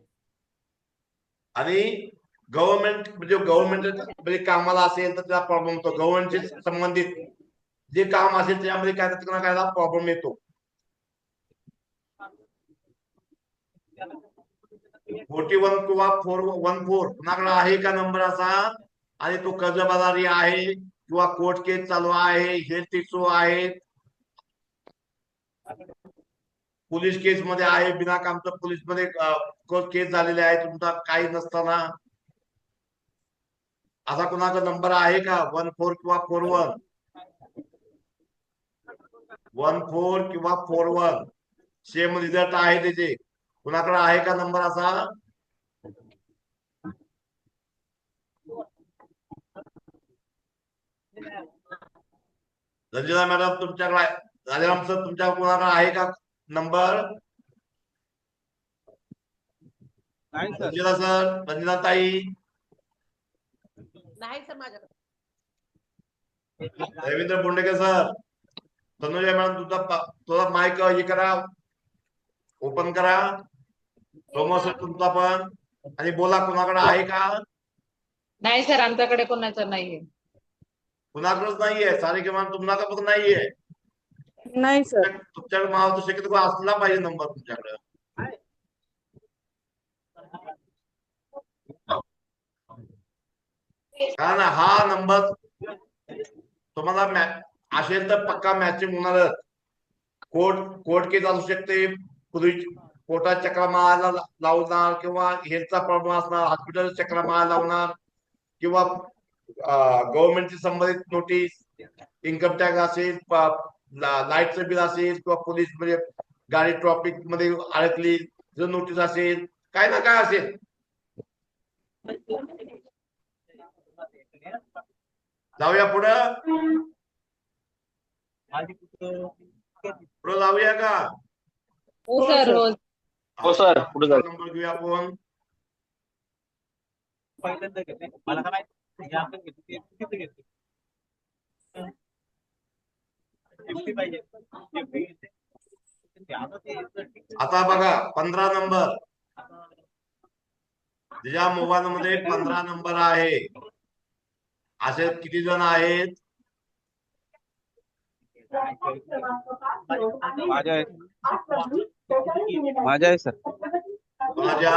आणि गव्हर्नमेंट कामाला असेल तर त्याला प्रॉब्लेम होतो. गव्हर्नमेंटशी संबंधित जे काम असेल त्यामध्ये काय प्रॉब्लेम येतो. 41 किंवा 414 कुणाकडे आहे का नंबर असा, आणि तो कर्जबाजारी आहे, किंवा कोर्ट केस चालू आहे, हेल्थ इश्यू आहेत, पोलीस केस मध्ये आहे, बिना कामचं पोलीस मध्ये केस झालेले आहे तुमचा काही नसताना, असा कुणाचा नंबर आहे का? 14 किंवा 41, 14 किंवा 41 सेम रिझल्ट आहे त्याचे, कुणाकडे आहे का नंबर असा? रंजना मॅडम तुमच्याकडे, राजाराम सर तुमच्या कुणाकडे आहे का नंबर? रंजना सर, रंजना ताई, नाही सर माझ्याकडे. रवींद्र बोंडेकर सर, तनुजा मॅडम तुझा माईक हे करा, ओपन करा. सोमवार सर तुमचा पण, आणि बोला कुणाकडे आहे का? नाही सर आमच्याकडे कोणाचं नाहीये. कुणाकडेच नाहीये. सारिका मॅडम तुम्हाला पण नाहीये. नाही सर. तुमच्याकडे मला शक्यतो असला पाहिजे नंबर तुमच्याकडे. कारण हा नंबर तुम्हाला असेल तर पक्का मॅचिंग होणारच. कोर्ट केस असू शकते, पोलीस कोर्टात चक्रा मारायला लावणार, किंवा हेल्थचा प्रॉब्लेम असणार, हॉस्पिटल चक्रा मारायला लावणार, किंवा गव्हर्नमेंटची संबंधित नोटीस, इन्कम टॅक्स असेल, लाईटचं बिल असेल, किंवा पोलीस म्हणजे गाडी ट्रॉफिक मध्ये अडकली जर नोटीस असेल, काय ना काय असेल. जाऊया पुढं, पुढं लावूया का? हो सर, हो. हो सर, पुढे जाऊ. नंबर घेऊया आपण. आता बघा 15 नंबर. ज्याच्या मोबाईल मध्ये 15 नंबर आहे असे किती जण आहेत? माझ्या आहे. माझ्या आहे सर. कोणाच्या?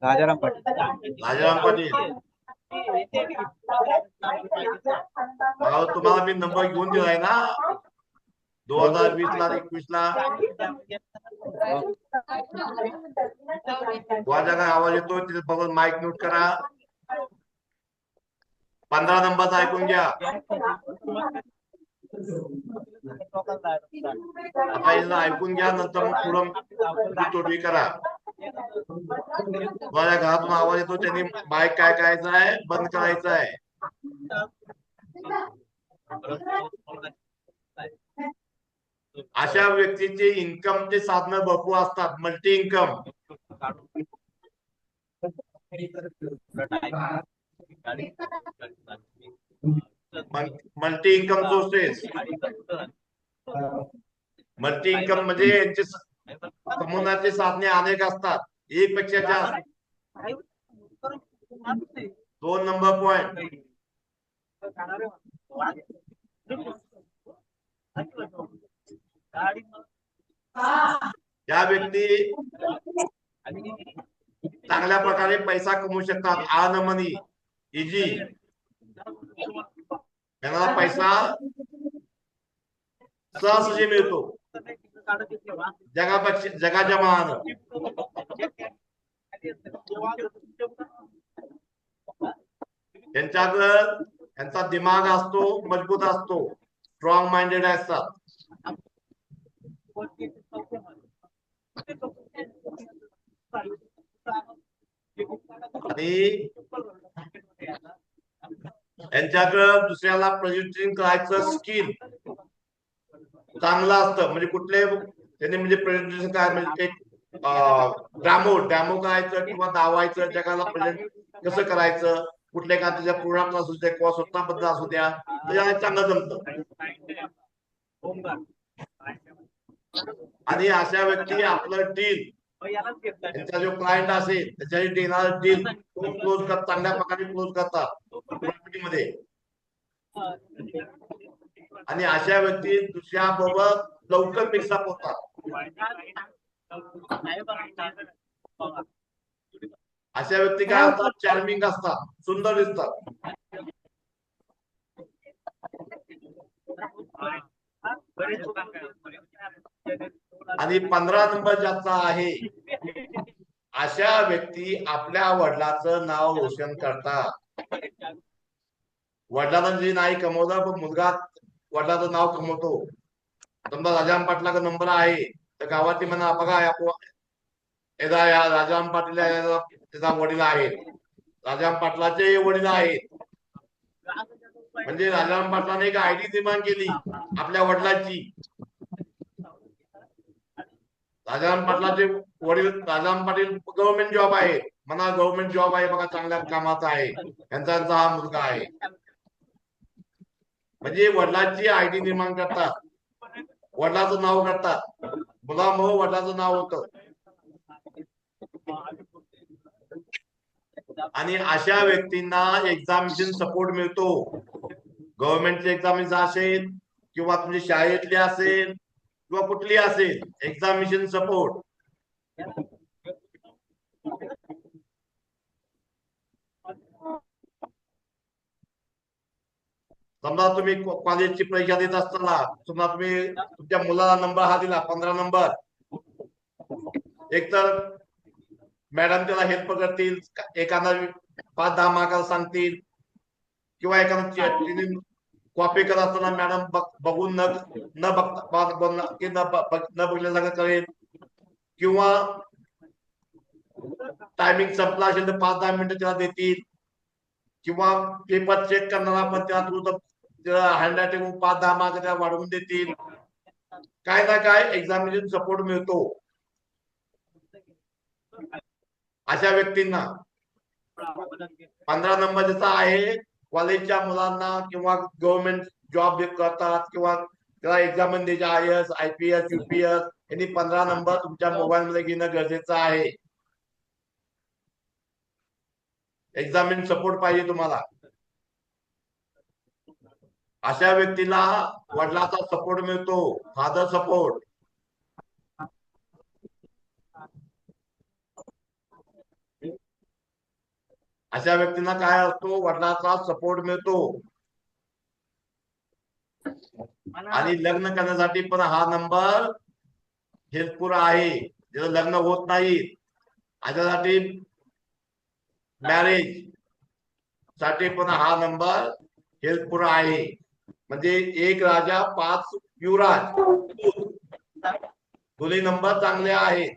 राजाराम पाटील. राजाराम पाटील. मला तुम्हाला मी नंबर घेऊन दिलाय ना 2020 ला 21 ला. कोणाच्या काय आवाज येतो तिथे बघून माईक म्यूट करा. 15 नंबरचा ऐकून घ्या. आता इथं ऐकून घ्या, नंतर मग पुढं तोडवी करा. माझ्या घरातून आवाज येतो त्यांनी माईक काय करायचं आहे, बंद करायचं आहे. अशा व्यक्तीचे इन्कमचे साधनं भरपूर असतात. Multi income, multi income sources. Multi income म्हणजे यांचे कमवण्याचे साधने अनेक असतात, एक पेक्षा जास्त. 2 नंबर पॉइंट. या व्यक्ती चांगल्या प्रकारे पैसा कमवू शकतात. अर्न मनी इजी. त्यांना पैसा सहजपणे मिळतो जगाच्या मानानं. त्यांचा दिमाग असतो, मजबूत असतो, स्ट्रॉंग माइंडेड असतात. आणि यांच्याकडं दुसऱ्याला प्रेझेंटेशन करायचं स्किल चांगलं असतं. म्हणजे कुठले त्यांनी म्हणजे प्रेझेंटेशन काय म्हणजे डॅमो करायचं किंवा दावायचं, जगाला प्रेझेंट कसं करायचं, कुठल्या का त्याच्या प्रोडक्ट असू द्या किंवा स्वतःबद्दल असू द्या, त्याला चांगलं जमतं. आणि अशा व्यक्ती आपलं डील, त्यांचा जो क्लायंट असेल त्याच्याशी देणारा डील क्लोज करतात, चांगल्या प्रकारे क्लोज करतात प्रॉपर्टीमध्ये. आणि अशा व्यक्ती दुसऱ्याबरोबर लवकर मिक्सअप होतात. अशा व्यक्ती काय असतात, चार्मिंग असतात, सुंदर दिसतात. आणि 15 नंबर ज्याचा आहे अशा व्यक्ती आपल्या वडिलाचं नाव रोशन करतात. वडिलांना जे नाही कमवलं पण मुलगा वडिलाचं नाव कमवतो. समजा राजाराम पाटलाचा नंबर आहे तर गावातली म्हणा बघा या राजाराम पाटील त्याचा वडील आहेत, राजाराम पाटलाचे वडील आहेत. म्हणजे राजाराम पाटलाने एक आयडी निर्माण केली आपल्या वडिलांची. राजाराम पाटलाचे वडील राजाराम पाटील गव्हर्नमेंट जॉब आहे म्हणा, गव्हर्नमेंट जॉब आहे बघा, चांगल्या कामाचा आहे, त्यांचा हा मुलगा आहे. म्हणजे वडिलांची आयडी निर्माण करतात, वडिलाचं नाव करतात, मुलामुळे वडिलाचं नाव होतं. आणि अशा व्यक्तींना एक्झामिनेशन सपोर्ट मिळतो. गव्हर्नमेंटची एक्झामिनेशन असेल किंवा तुमची शाळेतली असेल किंवा कुठली असेल, एक्झामिनेशन सपोर्ट. समजा तुम्ही कॉलेजची परीक्षा देत असताना समजा तुम्ही तुमच्या मुलाला नंबर हा दिला 15 नंबर, एकतर मॅडम त्याला हेल्प करतील, एखादा 5-10 मार्काला सांगतील, किंवा एखादा कॉपी करत असताना मॅडम बघून न बघल्यासारखं करेल, किंवा टायमिंग संपला असेल तर 5-10 मिनिटं त्याला देतील, किंवा पेपर चेक करणारा पण त्याला हँड रायटिंग 5-10 मार्क त्याला वाढवून देतील. काय ना काय एक्झामिनेशन सपोर्ट मिळतो अशा व्यक्तींना. 15 नंबर ज्याचा आहे कॉलेजच्या मुलांना किंवा गव्हर्नमेंट जॉब करतात किंवा त्याला एक्झाम द्यायचे IAS, IPS, UPS, यांनी 15 नंबर तुमच्या मोबाईल मध्ये घेणं गरजेचं आहे. एक्झामिन सपोर्ट पाहिजे तुम्हाला. अशा व्यक्तीला वडिलाचा सपोर्ट मिळतो, फादर सपोर्ट. अशा व्यक्तींना काय असतो, वडिलाचा सपोर्ट मिळतो. आणि लग्न करण्यासाठी पण हा नंबर हेल्पफुल आहे. ज्याचं लग्न होत नाही त्याच्यासाठी, मॅरेज साठी पण हा नंबर हेल्पफुल आहे. म्हणजे एक राजा 5 युवराज, दोन्ही नंबर चांगले आहेत.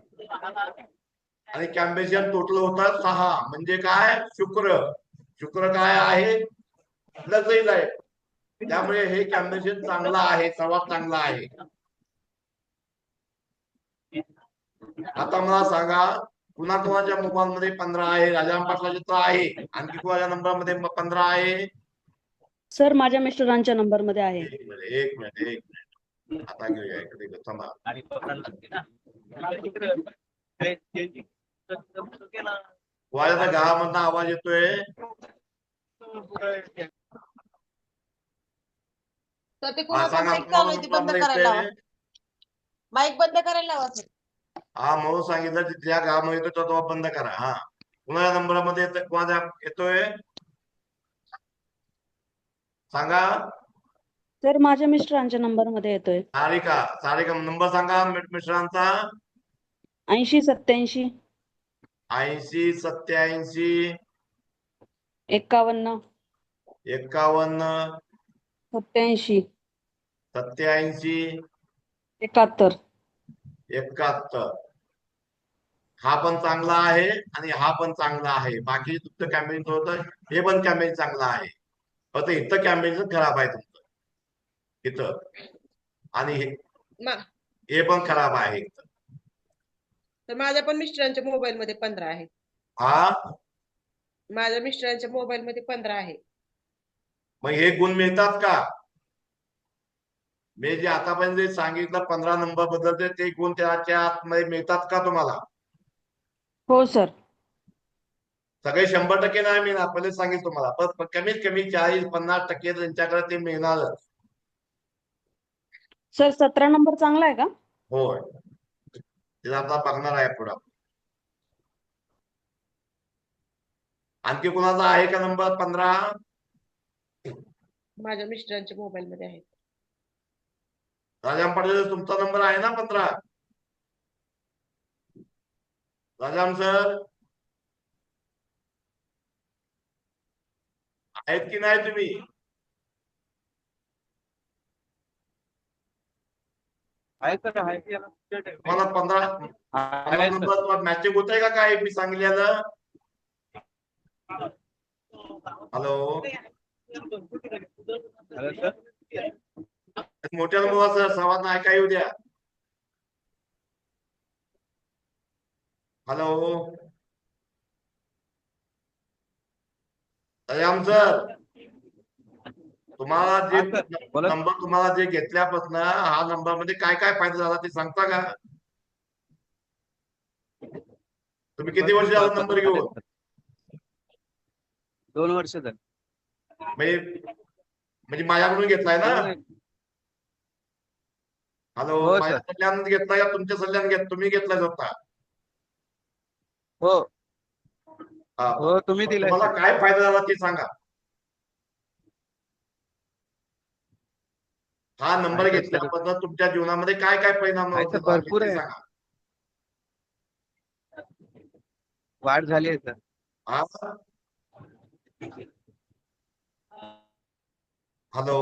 आणि कॅम्बिशन टोटल होतात 6. म्हणजे काय, शुक्र काय आहे, लग्न आहे. त्यामुळे हे कॅम्बिशन चांगला आहे, सर्वात चांगला आहे. आता मला सांगा, कुणाच्या मोबाईल मध्ये 15 आहे? राजाराम पाटलाचे तर आहे, आणखी कुणाच्या नंबर मध्ये 15 आहे? सर माझ्या मिस्टरांच्या नंबर मध्ये आहे. एक मिनिट आता घेऊया इकडे, थांबा. कुणाच्या गावामधनं आवाज येतोय? तर ते हा, कुणाचा सांगा, माईक चालू आहे ते बंद कुणाला करायला लावा. येतोय? माईक बंद करायला लावा सर. हा, म्हणून सांगितलं तिथल्या गावामध्ये येतो तो बंद करा. हा, कुणाच्या नंबरमध्ये येतोय, कुणाच्या येतोय सांगा. सर माझ्या मिस्टरांच्या नंबर मध्ये येतोय. सारिका नंबर सांगा मिस्टरांचा. 8087 80 87 51 51 87 87 71. 71. हा पण चांगला आहे आणि हा पण चांगला आहे. बाकी तुमचं कॅम्पेन होतं, हे पण कॅम्पेन चांगलं आहे. फक्त इथं कॅम्पेन खराब आहे तुमचं इथं, आणि हे पण खराब आहे. तर माझ्या पण मिस्टरांच्या मोबाईल मध्ये 15 आहे. हा, माझ्या मिस्टरांच्या मोबाईल मध्ये 15 आहे. मग हे गुण मिळतात का? मी जे आतापर्यंत जे सांगितलं 15 नंबर बद्दल, ते गुण त्याच्या आतमध्ये मिळतात का तुम्हाला? हो सर. सगळे 100% नाही मिळणार, पहिले सांगितलं तुम्हाला. पण कमीत कमी 40-50% त्यांच्याकडे ते मिळणारच. सर 17 नंबर चांगला आहे का? होय, ते आता बघणार आहे पुढं. आणखी कुणाचा आहे का नंबर 15? माझ्या मिस्टरांच्या मोबाईल मध्ये आहे. राजाराम पाटील तुमचा नंबर आहे ना 15? राजाराम सर आहेत की नाही तुम्ही? तुम्हाला 15 नंबर मॅचिंग होत आहे का काय मी सांगितलेलं? हॅलो, मोठ्या मुलाचं संवाद ऐका येऊ द्या. हॅलो राजाराम सर, तुम्हाला जे नंबर तुम्हाला जे घेतल्यापासून हा नंबर मध्ये काय काय फायदा झाला ते सांगता का? तुम्ही किती वर्ष झाला नंबर घेऊन? 2 वर्ष झाली. म्हणजे माझ्याकडून घेतलाय ना? हॅलो, हो माझ्या सर. सल्ल्यानं घेतलाय का तुमच्या सल्ल्यानं तुम्ही घेतलाय स्वतः? हो हा, हो, तुम्ही दिलाय तुम्हाला सर. काय फायदा झाला ते सांगा. हा नंबर फायदा तर घेतल्यापासून तुमच्या जीवनामध्ये काय काय परिणाम आहे झाले सर, भरपूर ते आहे. सांगा. वाढ झाली आहे सर. हा, हॅलो,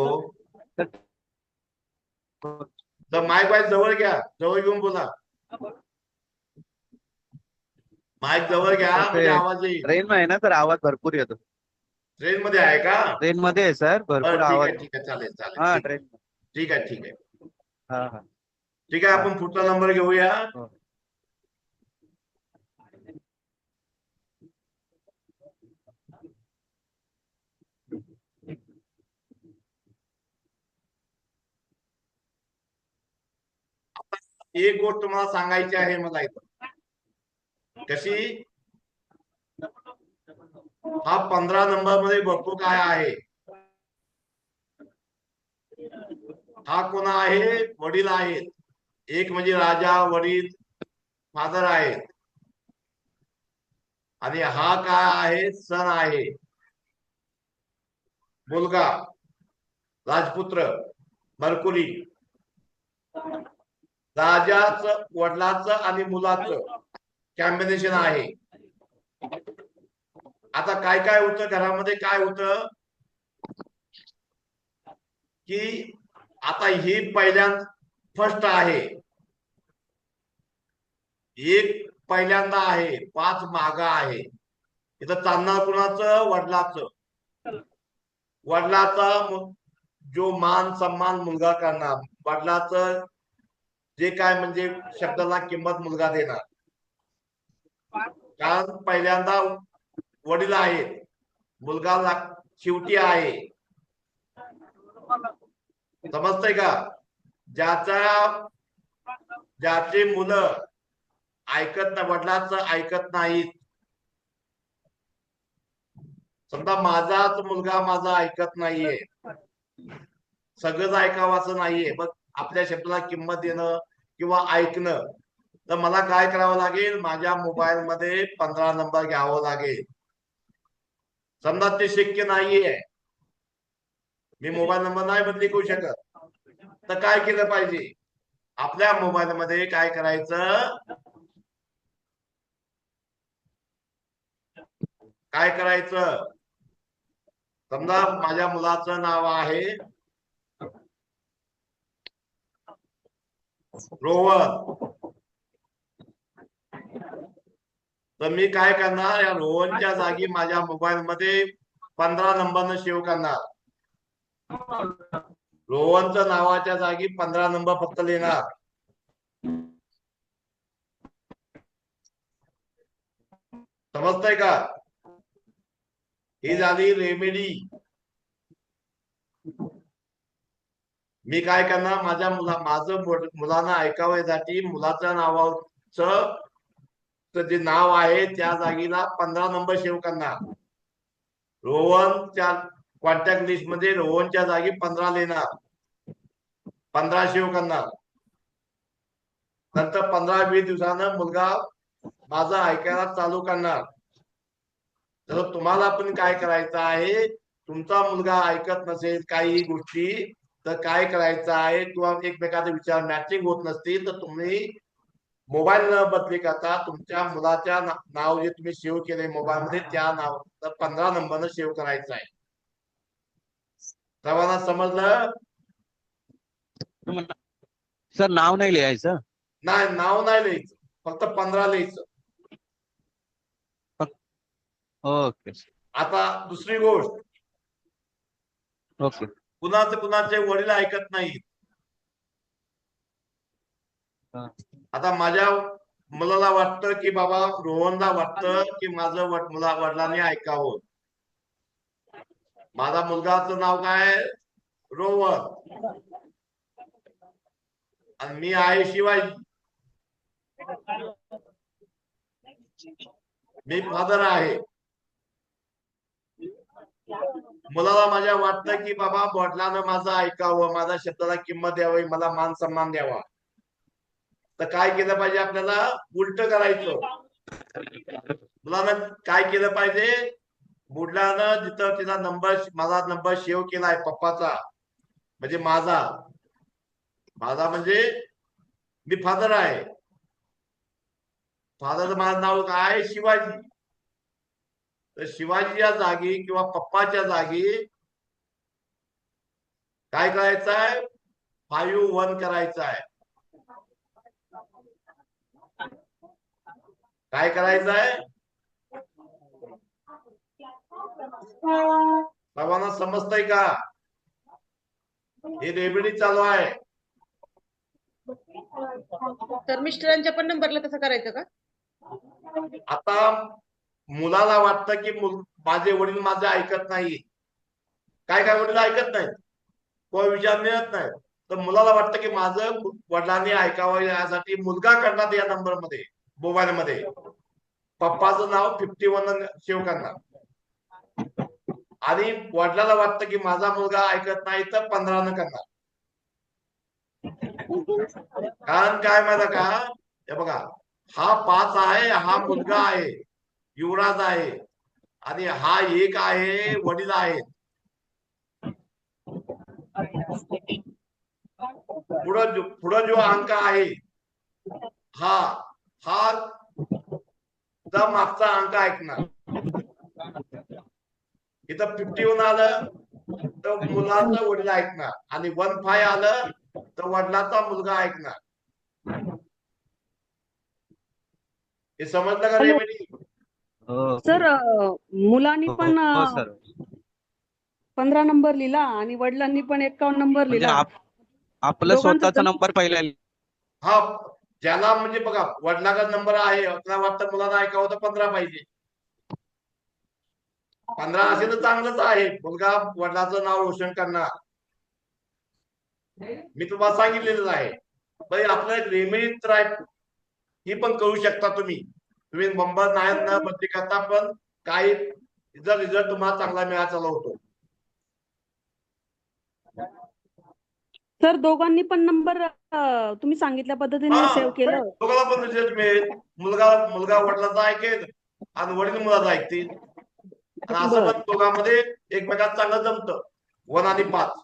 तर माईक वाईक जवळ घ्या, जवळ घेऊन बोला. माईक जवळ घ्या म्हणजे आवाज येईल. ट्रेन मध्ये आहे ना सर, आवाज भरपूर येतो. ट्रेन मध्ये आहे का? ट्रेन मध्ये आहे सर, भरपूर ठीक आवाज. आहे, ठीक आहे, चालेल चालेल. हा, ठीक आहे, ट्रेन. ठीक आहे, ठीक आहे. हा हा ठीक आहे, आपण पुढचा नंबर घेऊया. हो. एक गोष्ट तुम्हाला सांगायची आहे मला इथं. कशी? हा 15 नंबर मध्ये बघतो काय आहे. हा कोण आहे? वडील आहेत. एक म्हणजे राजा, वडील, फादर आहेत. आणि हा काय आहे? सन आहे, मुलगा, राजपुत्र, मरकुरी. राजाचं, वडिलाचं आणि मुलाचं कॉम्बिनेशन आहे. आता काय काय होतं घरामध्ये? काय होतं की आता ही पहिल्यांदा फर्स्ट आहे, एक पहिल्यांदा आहे, 5 मागा आहे. इथं चालणार कुणाचं? वडिलाचं. वडिलाचा जो मान सन्मान मुलगा करणार, वडिलाचं जे काय म्हणजे शब्दाला किंमत मुलगा देणार. कारण पहिल्यांदा वडील आहेत, मुलगा शेवटी आहे. समजतंय का? ज्याचे मुलं ऐकत नाही, वडिलांचं ऐकत नाहीत. समजा माझाच मुलगा माझा ऐकत नाहीये, सगळंच ऐकावं असं नाहीये, मग आपल्या शब्दाला किंमत देणं किंवा ऐकणं, तर मला काय करावं लागेल? माझ्या मोबाईल मध्ये 15 नंबर घ्यावं लागेल. समजा ते शक्य नाहीये, मी मोबाईल नंबर नाही बदली करू शकत, तर काय केलं पाहिजे? आपल्या मोबाईल मध्ये काय करायचं? काय करायचं? समजा माझ्या मुलाचं नाव आहे रोहन, तर मी काय करणार? या रोहनच्या जागी माझ्या मोबाईल मध्ये 15 नंबरनं सेव्ह करणार. रोहनच्या नावाच्या जागी 15 नंबर फक्त लिहिणार. समजतंय का? ही झाली रेमेडी. मी काय करणार? माझं मुलांना ऐकावं यासाठी मुलाच्या नावाचं जे नाव आहे त्या जागीला 15 नंबर सेव्ह करणार. रोहनच्या कॉन्टॅक्ट लिस्ट मध्ये रोहनच्या जागी 15 लिहिणार, 15 सेव्ह करणार. नंतर 15-20 दिवसानं मुलगा माझा ऐकायला चालू करणार. तर तुम्हाला पण काय करायचं आहे? तुमचा मुलगा ऐकत नसेल काही गोष्टी, तर काय करायचं आहे? किंवा एकमेकांचे विचार मॅचिंग होत नसतील, तर तुम्ही मोबाईल न बदली करता तुमच्या मुलाच्या नाव जे तुम्ही सेव्ह केले मोबाईल मध्ये त्या नाव 15 नंबरनं सेव्ह करायचं आहे. सर्वांना समजलं? सर नाव नाही लिहायचं? नाही, नाव नाही लिहायचं, फक्त 15 लिहायचं. ओके. आता दुसरी गोष्ट, ओके. कुणाचे वडील ऐकत नाहीत. हा. आता माझ्या मुलाला वाटतं की बाबा, रोहनला वाटतं की माझं वडिलांनी ऐकावं. माझा मुलगाचं नाव काय? रोहन. आणि मी आहे शिवाजी, मी फादर आहे. मुलाला माझ्या वाटतं की बाबा वडिलांना माझं ऐकावं, माझ्या शब्दाला किंमत द्यावी, मला मान सन्मान द्यावा. तर काय केलं पाहिजे? आपल्याला उलट करायचं. मुलानं काय केलं पाहिजे? मुलानं जिथं तिचा माझा नंबर सेव्ह केलाय पप्पाचा, म्हणजे माझा म्हणजे मी फादर आहे. फादरचं माझं नाव काय आहे? शिवाजी. तर शिवाजीच्या जागी किंवा पप्पाच्या जागी काय करायचं आहे? 5-1 करायचं आहे. काय करायचं आहे? सर्वांना समजतंय का? हे रेमेडी चालू आहे. तर मिस्टरांच्या पण नंबरला तसं करायचं का? आता मुलाला वाटतं की माझे वडील माझे ऐकत नाही. काय वडील ऐकत नाहीत, कोण विचार मिळत नाही, तर मुलाला वाटतं की माझं वडिलांनी ऐकावं यासाठी मुलगा करणार या नंबर मध्ये, मोबाईल मध्ये पप्पाचं नाव 51 सेव्ह करणार. आणि वडिलाला वाटतं की माझा मुलगा ऐकत नाही तर 15 न करणार. कारण काय माहिती का, हे बघा, हा 5 आहे, हा मुलगा आहे, युवराज आहे, आणि हा 1 आहे, वडील आहेत. पुढं जो अंक आहे हा हा चा मागचा अंक ऐकणार. इथं 51 आलं तर मुलाचं वडील ऐकणार, आणि 15 आलं तर वडिलाचा मुलगा ऐकणार. हे समजलं का हॅलो रेमेडी? ओके. सर, मुलांनी हो पण हो सर. 15 नंबर लिहिला आणि वडिलांनी पण 51 नंबर म्हणजे लिहिला. आपलं दोघांचं स्वतःचा जम- नंबर पहिला हा, ज्याला म्हणजे बघा वडिलाचा नंबर आहे, आपल्याला वाटतं मुलाला ऐकावं तर 15 पाहिजे. 15 असेल तर चांगलंच आहे, मुलगा वडिलाचं नाव रोशन करणार. मी तुम्हाला सांगितलेलं आहे. पण आपलं एक रेमेडी तर आहे, ही पण करू शकता तुम्ही. तुम्ही नंबर नाही न बदली करता, पण काही रिझल्ट तुम्हाला चांगला मिळायचा होतो. सर, दोघांनी पण नंबर तुम्ही सांगितल्या पद्धतीने हा, सेव्ह केलं. दोघाला पण रिझल्ट मिळेल. मुलगा वडिलाचा ऐकेल आणि वडील मुलाचा ऐकतील, आणि असं बर. पण दोघांमध्ये एकमेकात चांगलं जमतं. 1 आणि 5.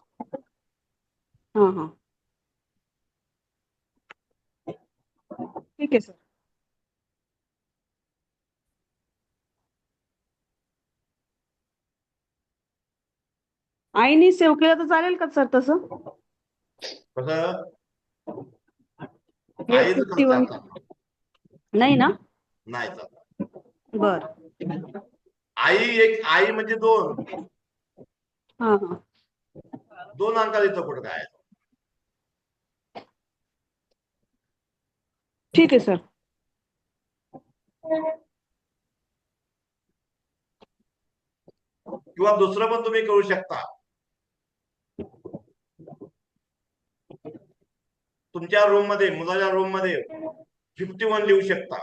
हा हा, ठीक आहे सर. आईनी सेव्ह केलं तर चालेल का सर तसं? कसं हे आईच कसं 51 चालणार? नाही ना? नाही चालणार. बर. आई म्हणजे 2 हा हा, 2 अंकाला इथं कुठं काय. ठीक आहे सर. किंवा दुसरं पण तुम्ही करू शकता. तुमच्या रूम मध्ये, मुलाच्या रूम मध्ये 51 लिहू शकता.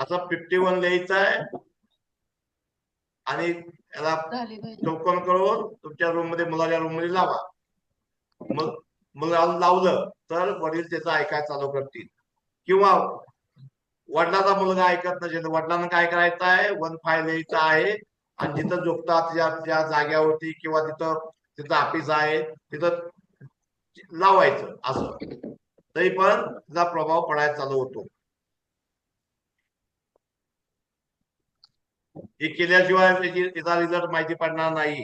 असं 51 लिहायचं आहे, आणि याला चौकोन करून तुमच्या रूम मध्ये, मुलाच्या रूम मध्ये लावा. मग मुलाला लावलं तर वडील त्याचं ऐकायला चालू करतील. किंवा वडिलाचा मुलगा ऐकत नसेल तर वडिलांना काय करायचं आहे, 15 लिहायचं आहे, आणि जिथं झोपतात त्या जाग्यावरती किंवा तिथं ऑफिस आहे तिथं लावायचं. असं तरी पण त्याचा प्रभाव पडायला चालू होतो. हे केल्याशिवाय त्याचा रिझल्ट माहिती पडणार नाही.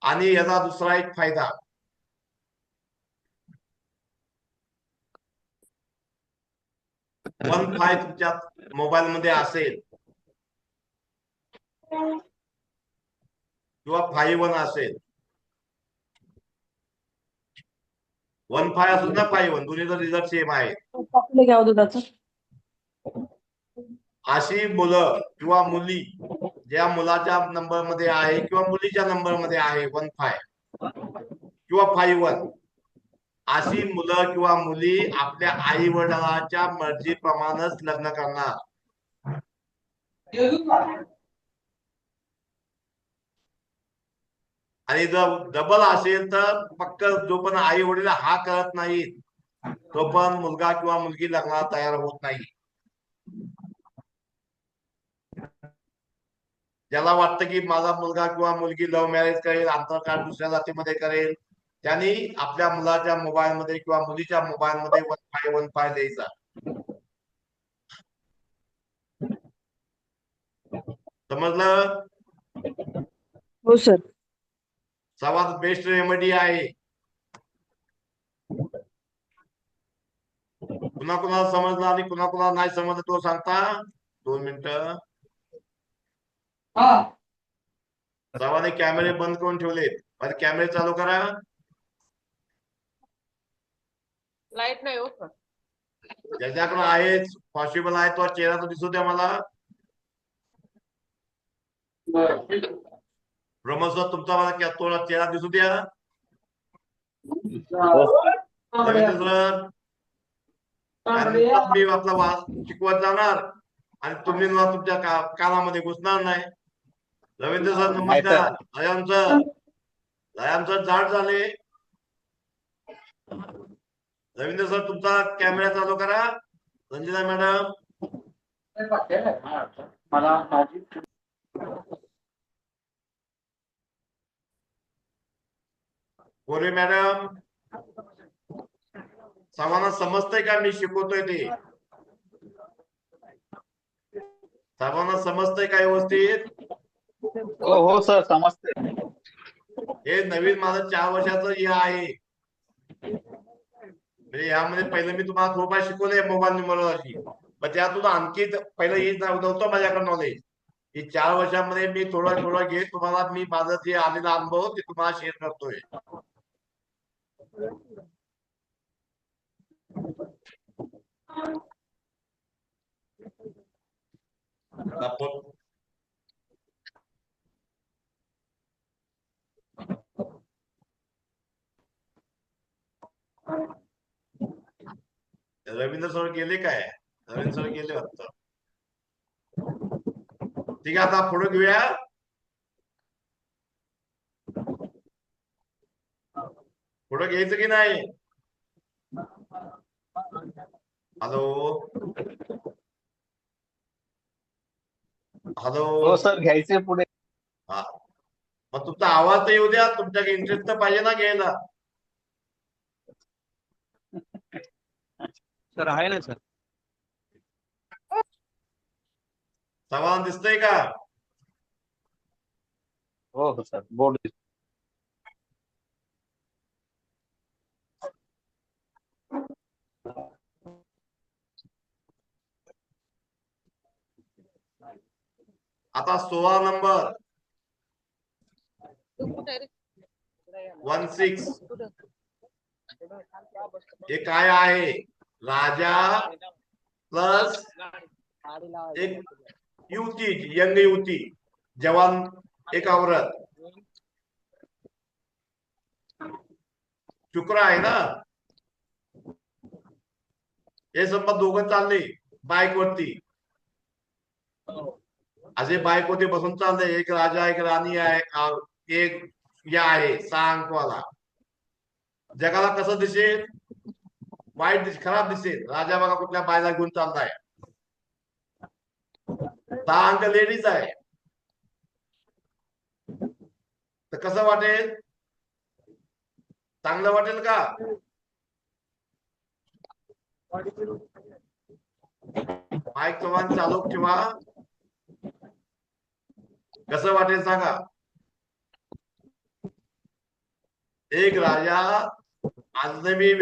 आणि याचा दुसरा एक फायदा, वन फाय तुमच्या मोबाईल मध्ये असेल किंवा 51 असेल, 15 असून ना 51, दोन्हीचा रिझल्ट सेम आहे. आपलं घ्या दुधाचं. अशी मुलं किंवा मुली ज्या मुलाच्या नंबर मध्ये आहे किंवा मुलीच्या नंबर मध्ये आहे 15 किंवा 51, अशी मुलं किंवा मुली आपल्या आई वडिलांच्या मर्जीप्रमाणेच लग्न करणार. आणि जर डबल असेल तर फक्त जो पण आई वडील हा करत नाही तो पण मुलगा किंवा मुलगी लग्नाला तयार होत नाही. ज्याला वाटतं की माझा मुलगा किंवा मुलगी लव्ह मॅरेज करेल, आंतरकाळ दुसऱ्या जातीमध्ये करेल, त्यांनी आपल्या मुलाच्या मोबाईल मध्ये किंवा मुलीच्या मोबाईल मध्ये 15 द्यायचा. समजलं? हो सर. सर्वात बेस्ट रेमेडी आहे. कुणा कुणाला समजलं आणि कुणा कुणाला नाही समजलं तो सांगता. 2 मिनिटं. सर्वांनी कॅमेरे बंद करून ठेवलेत, माझे कॅमेरे चालू करा. लाईट नाही हो सर. ज्याच्याकडे आहे पॉसिबल आहे तो चेहरा तो दिसू द्या मला. ब्रह्मस्वर तुमचा मला थोडा चेहरा दिसू द्या. रवींद्र सर, मी आपला शिकवत जाणार आणि तुम्ही मला तुमच्या कानामध्ये घुसणार नाही. रवींद्र सर नमस्कार. लयान सर जाड झाले. रवींद्र सर तुमचा कॅमेरा चालू करा. रंजिता मॅडम, गोरे मॅडम, सर्वांना समजतंय का मी शिकवतोय ते? सर्वांना समजतंय का व्यवस्थित? हो सर, समजते. हे नवीन माझं 4 वर्षाचं हे आहे. म्हणजे यामध्ये पहिलं मी तुम्हाला थोडंफार शिकवलंय मोबाईल न्यूमरॉलॉजी, पण त्यातून आणखी पहिलं हे नव्हतं माझ्याकडे नॉलेज. ही 4 वर्षामध्ये मी थोडं घेत तुम्हाला मी माझं जे आलेला अनुभव ते तुम्हाला शेअर करतोय. रवींद्र सर गेले काय? रवींद्र सर गेले वाटतं. ठीक आहे, आता पुढे घेऊया. पुढे घ्यायचं की नाही? Hello hello. हो सर, घ्यायचे पुढे. हा, मग तुमचा आवाज तर येऊ द्या. तुमच्या इंटरेस्ट तर पाहिजे ना घ्यायला. सर आहे ना सर. सर्वांना दिसतंय का? हो सर, बोर्ड. आता 16 नंबर तू कुठे रे? 16 कुठं? हे काय आहे? राजा प्लस एक युवती, यंग युवती, जवान एक औरत. शुक्र आहे ना. हे संबंध दोघं चालले बाईक वरती. असे बाईक वरती बसून चालले. एक राजा, एक राणी आहे, एक या आहे 6 अंकवाला. जगाला कसं दिसेल? वाईट खराब दिसेल. राजा बघा कुठल्या बायला घेऊन चाललाय. 6 अंक लेडीज आहे. तर कसं वाटेल? चांगलं वाटेल का? माईक चव्हाण चालू ठेवा. कसं वाटेल सांगा? एक राजा अजनबी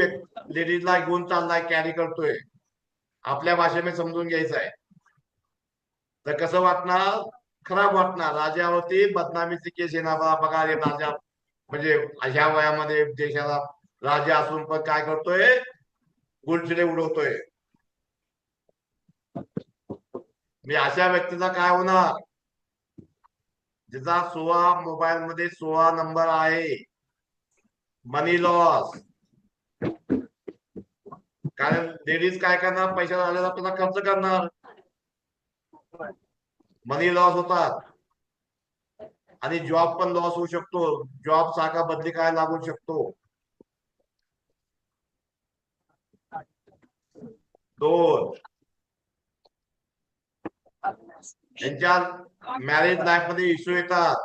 लेडीजला घेऊन चाललाय, कॅरी करतोय. आपल्या भाषेमध्ये समजून घ्यायचं आहे. तर कसं वाटणार? खराब वाटणार. राजावरती बदनामीची केस येणार. बघा रे राजा, म्हणजे अशा वयामध्ये देशाला राजा असून पण काय करतोय? गुलछिडे उडवतोय. मी अशा व्यक्तीचा काय होणार? ज्याचा 16 मोबाईल मध्ये 16 नंबर आहे. मनी लॉस. कारण लेडीज काय करणार? पैसा झालेला आपल्याला खर्च करणार. मनी लॉस होतात. आणि जॉब पण लॉस होऊ शकतो. जॉब सारखा बदली काय लागू शकतो. 2 यांच्या मॅरेज लाईफ मध्ये इश्यू येतात.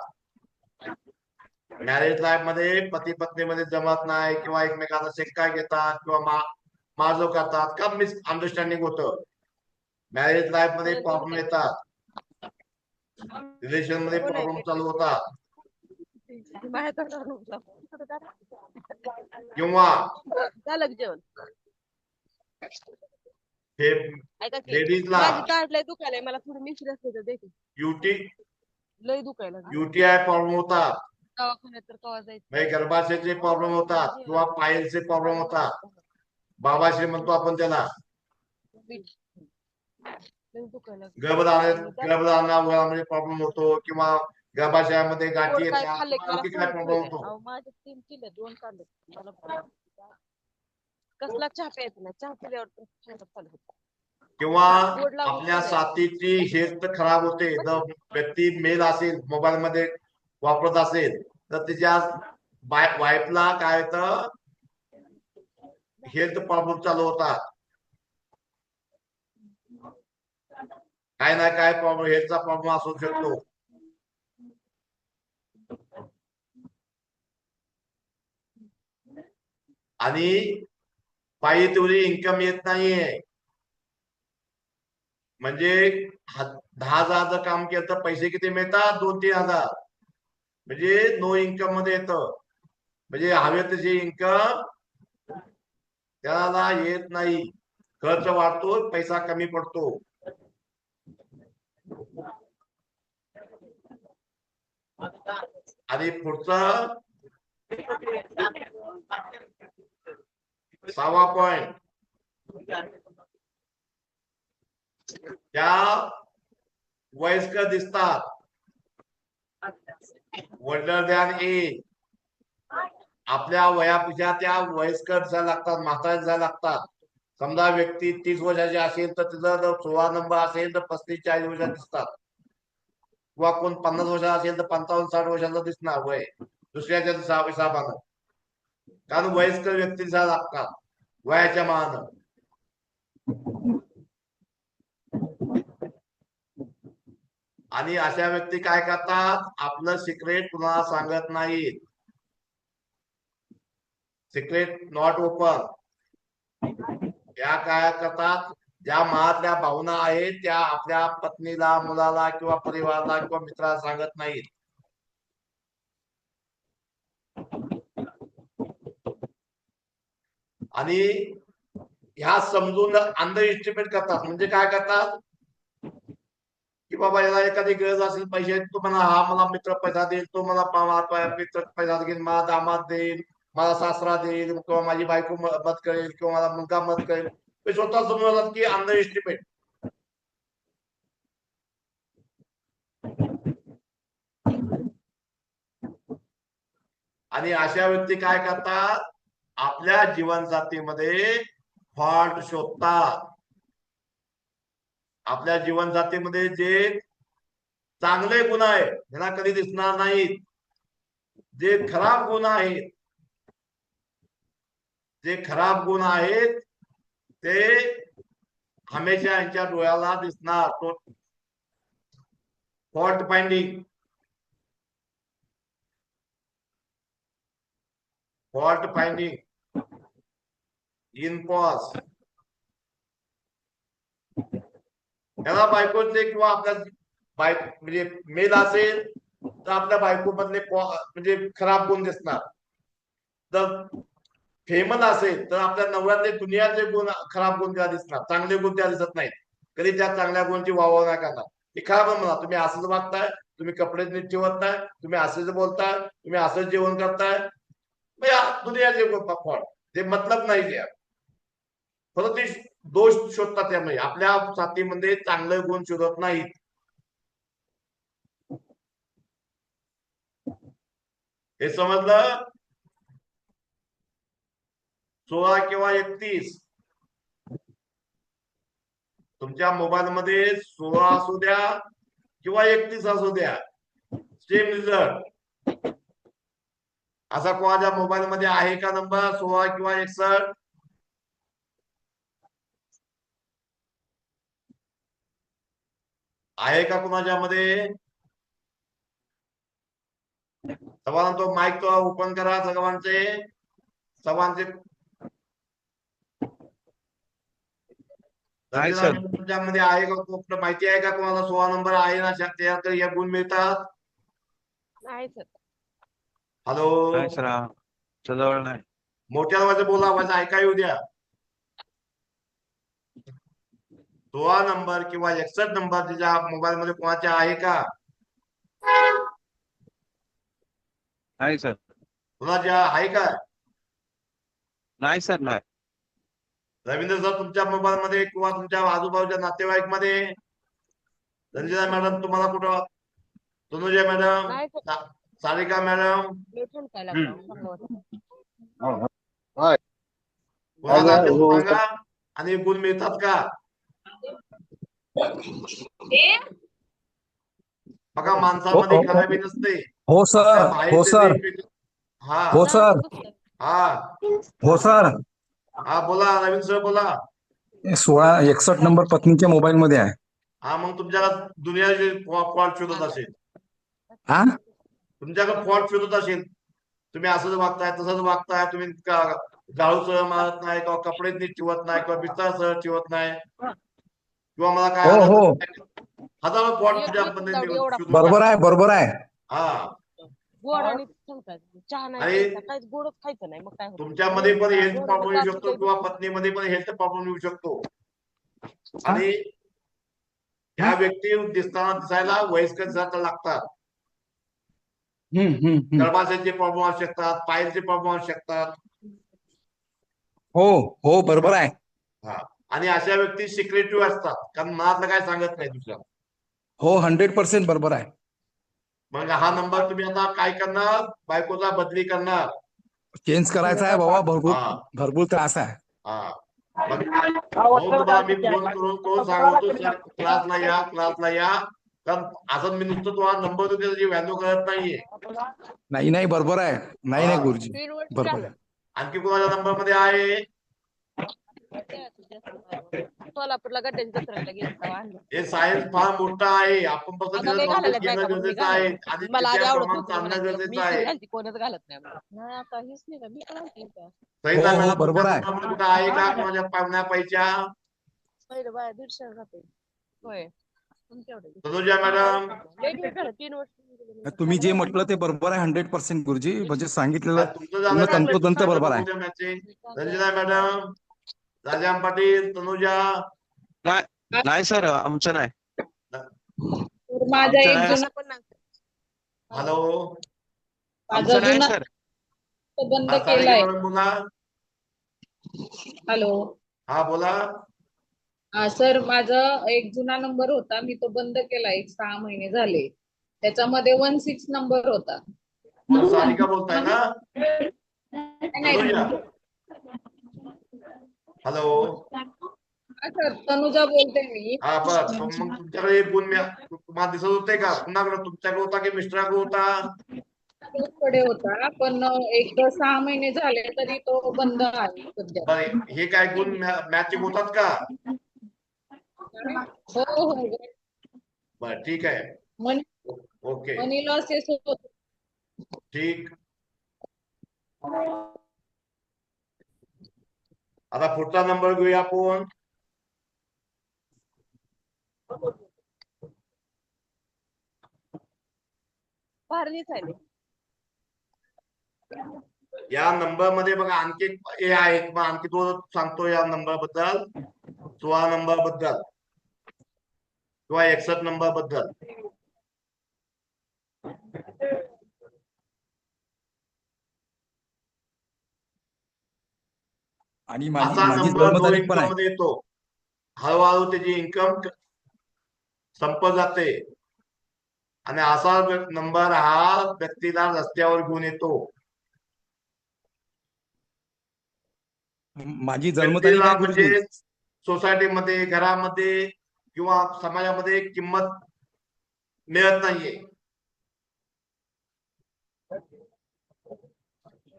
मॅरेज लाईफ मध्ये पती पत्नी मध्ये जमत नाही, किंवा एकमेकांना शिक्का घेतात, किंवा मारझोड करतात, का मिसअंडरस्टँडिंग होतं. मॅरेज लाईफ मध्ये प्रॉब्लेम येतात. रिलेशन मध्ये प्रॉब्लेम चालू होतात. किंवा झालं जेवण. हे ऐका की, लेडीजला माझी ताट लय दुखायलंय. मला थोडी मिश्री असते तर दे की. लय दुखायला युटीआय प्रॉब्लेम होतात. दवाखान्यात तर कवा जायचं? म्हणजे गर्भाशयाचे प्रॉब्लेम होतात, किंवा पायलचे प्रॉब्लेम होतात. बाबाश्री म्हणतो आपण त्याला. लय दुखायला गर्भधारणामध्ये प्रॉब्लेम होतो, किंवा गर्भाशयामध्ये गाठी गोड काय येतात खाल्ले तुम्हाला मला आणखी काय फरक प्रॉब्लेम पडले. होतो? अहो माझे 3 किलो 2 काढले मला कसला चहा प्यायचा नाही. चहा पिल्यावर तर थंड चालू होतं. किंवा गोड लागून आपल्या चालेल. साथीची हेल्थ खराब होते. जर व्यक्ती मेल असेल मोबाईल मध्ये वापरत असेल तर तिच्या वाईफला काय तर हेल्थ प्रॉब्लेम चालू होतात. काय ना काय प्रॉब्लेम हेल्थचा प्रॉब्लेम असू शकतो. आणि पाहिजे तेवढी इन्कम येत नाहीये. म्हणजे 10,000 काम केलं तर पैसे किती मिळतात? 2-3 हजार. म्हणजे नो इन्कम मध्ये येतं. म्हणजे हवे तशी इन्कम त्याला येत नाही. खर्च वाढतो, पैसा कमी पडतो. आणि पुढचं 6वा पॉइंट, त्या वयस्कर दिसतात. वडील द्यान एज आपल्या वयापेक्षा त्या वयस्कर जायला लागतात, म्हातारे जायला लागतात. समजा व्यक्ती 30 वर्षाची असेल तर तिचा जर 16 नंबर असेल तर 35-40 वर्षात दिसतात. किंवा कोण 50 वर्षाचा असेल तर 55-60 वर्षाचा दिसणार वय दुसऱ्याच्या हिसाबानं. कारण वयस्कर व्यक्ती जायला लागतात वयाच्या मानानं. आणि अशा व्यक्ती काय करतात? आपलं सिक्रेट कुणाला सांगत नाहीत. Secret not open. या काय करतात? ज्या मनातल्या भावना आहेत त्या आपल्या पत्नीला, मुलाला किंवा परिवाराला किंवा मित्राला सांगत नाहीत. आणि ह्या समजून अंडर एस्टिमेट करतात. म्हणजे काय करतात की बाबा याला एखादी गरज असेल पैसे, तो म्हणा हा मला मित्र पैसा देईल, तो मला मित्र पैसा देईल, मला दामाद देईल, मला सासरा देईल, किंवा माझी बायको मदत करेल, किंवा मला मुलगा मदत करेल. ते स्वतः समजतात की अंडर एस्टिमेट. आणि अशा व्यक्ती काय करतात? आपल्या जीवनसाथीमध्ये फॉल्ट शोधतात. आपल्या जीवनसाथीमध्ये जे चांगले गुण आहेत त्यांना कधी दिसणार नाहीत. जे खराब गुण आहेत, जे खराब गुण आहेत ते हमेशा यांच्या डोळ्याला दिसणार. तो fault finding. Fault finding in pause. याला बायकोचे किंवा आपल्या म्हणजे मेल असेल तर आपल्या बायको मधले म्हणजे खराब गुण दिसणार. जर फेमस असेल तर आपल्या नवऱ्यातले दुनियाचे गुण, खराब गुण त्या दिसणार. चांगले गुण त्या दिसत नाहीत. कधी त्या चांगल्या गुणांची वाहवा नाही करणार. हे खराब म्हणा, तुम्ही असंच वागताय, तुम्ही कपडे नीट ठेवत नाही, तुम्ही असंच बोलताय, तुम्ही असंच जेवण करताय. दुनियाचे गुण फॉल्ट, ते मतलब नाही द्या. फक्त ते दोष शोधतात. त्यामुळे आपल्या साथीमध्ये चांगले गुण शोधत नाहीत. हे समजलं? 16 किंवा 31 तुमच्या मोबाईल मध्ये 16 असू द्या किंवा 31 असू द्या, सेम रिझल्ट. असा कोणाच्या मोबाईल मध्ये आहे का नंबर 16 किंवा 61? आहे का कुणाच्या मध्ये? सर्वांना तो माईक तो ओपन करा. सर्वांचे नाही सर. तुमच्यामध्ये आहे का? माहिती आहे का कोणाला 16 नंबर आहे ना? त्यात या गुण मिळतात. नाही सर. हॅलो, नाही सर, आमच्या जवळ नाही. मोठ्या आवाजात बोला, आवाज ऐका येऊ द्या. 16 नंबर किंवा 61 नंबर तिच्या मोबाईल मध्ये कोणाच्या आहे का? नाही सर. कुणाच्या आहे का? नाही सर, नाही. रवींद्र सर तुमच्या मोबाईल मध्ये किंवा तुमच्या आजूबाजूच्या नातेवाईक मध्ये? रंजिता मॅडम तुम्हाला कुठं तनुजा मॅडम, नाही तर सारिका मॅडम, लय ठणकाय लागला सांगत. कोणाला अगं, असेल हो, सांगा. आणि गुण मिळतात का बघा, हो माणसामध्ये हो खराबी नसते. हो सर आपल्या हो बाहेरचे सर जे हा हो जा सर बघ. हा हो सर हा बोला नवीन सर बोला. 1661 नंबर पत्नीच्या मोबाईल मध्ये आहे. हा मग तुमच्याला दुनियाचे फॉल्ट शोधत असेल. हा तुमच्याकडे फॉल्ट शोधत असेल. तुम्ही असंच वागताय तसंच वागताय. तुम्ही झाडू सहज मारत नाही किंवा कपडे नीट ठेवत नाही किंवा बिस्तर सहज ठेवत नाही किंवा मला काय हो हो आणत हजारो फॉल्ट एक तुमच्या मिनिट मध्ये लावडी एवढा शोधून बरोबर टाकतात. आहे बरोबर आहे. हा गोड आणि ठणकाय. चहा नाही आणि प्यायचा, काहीच गोडच खायचं नाही, मग काय होतं? तुमच्यामध्ये पण हेल्थ गोडाचं प्रॉब्लेम येऊ ताप शकतो लय किंवा दुखतं. पत्नीमध्ये पण हेल्थ प्रॉब्लेम येऊ शकतो. हा? आणि ह्या व्यक्ती दिसायला वयस्कर दिसायला लागतात. हम्म. गर्भाशयाचे प्रॉब्लेम असू शकतात, पायाचे प्रॉब्लेम असू शकतात. हो हो बरोबर आहे. हा आणि अशा व्यक्ती सिक्रेटिव्ह असतात, कारण मनातलं काय सांगत नाही दुसऱ्या. हो 100% बरोबर आहे. मग हा नंबर तुम्ही आता काय करणार, बायकोचा बदली करणार. चेंज करायचा आहे बाबा, भरपूर हा भरपूर त्रास आहे. हा मग म्हणून तुम्हाला मी फोन करून सांगतो, सर क्लासला या. कारण असं मी नुसतं तुम्हाला नंबर देतो त्याची व्हॅल्यू करत नाहीये. नाही बरोबर आहे. नाही हा. गुरुजी 3 वर्ष बरोबर झालं. आहे. आणखी कोणाच्या नंबर मध्ये आहे? सोलापूरला गड्ड्यांच्या जत्रेला गेलो तेव्हा आणलं. हे सायन्स फार मोठं आहे. आपण फक्त आता त्याचं लय नॉलेज घालायला घेणं बायका, मग मी गरजेचं आहे घालायला. आणि मला आधी आवडत त्याप्रमाणे नव्हती, चालणं म्हणायची गरजेचं मी आहे. घालते, कोणच घालत नाही. नाही आता हीच नाही का, मी पण घालते का. सहिता हो, मॅडम बरोबर तुमच्या आहे. नंबरमध्ये कुठं आहे का कोणाच्या पाहुण्या पाहिच्या? पहिलं बाया 150 जाते. होय तुमच्याकडे तनुजा मॅडम, लय दिवस झालं, 3 वर्ष तुम्ही जे म्हटलं ते बरोबर आहे 100% गुरुजी. म्हणजे सांगितलेलं तुमचं पूर्ण झालं का तंतोतंत बरोबर आहे. उद्या मॅचिंग? रंजना मॅडम, राजाराम पाटील, तनुजा, नाही सर, आमचं नाही. माझा आमचं एक नाही. जुना पण नाही. हॅलो, माझा आमचं नाही जुना सर. तो बंद सारिका केलाय. मॅडम बोला. हॅलो. हा बोला. हा सर, माझा एक जुना नंबर होता, मी तो बंद केला 6 महिने झाले. त्याच्यामध्ये 16 नंबर होता. सारिका बोलताय ना? नाही, तनुजा, हॅलो. हा सर, तनुजा बोलते मी. हा बरं, मग तुमच्याकडे एक गुण तुम्हाला दिसत होते का? कुणाकडे, तुमच्याकडे होता की मिस्टराकडे होता? कडे होता, पण एक 6 महिने झाले तरी तो बंद आहे सध्या. बरं, हे काय गुण मॅचिंग होतात का? हो. बरं ठीक आहे. ओके मनी लॉसेस होत. ठीक. आता पुढचा नंबर घेऊया आपण. भारी दिसायले. या नंबर मध्ये बघा आणखी ए आहे, मग आणखी तो सांगतो या नंबर बद्दल, 16 नंबर बद्दल किंवा 61 नंबर बद्दल. आणि असा माझी नंबर जो जन्मतारीख पण इन्कम आहे. मध्ये येतो, हळूहळू त्याची इन्कम संपत जाते आणि असा नंबर हा व्यक्तीला रस्त्यावर घेऊन येतो. माझी जन्मतारीख व्यक्तीला आहे गुरुजी. म्हणजे सोसायटीमध्ये, घरामध्ये किंवा समाजामध्ये किंमत मिळत नाहीये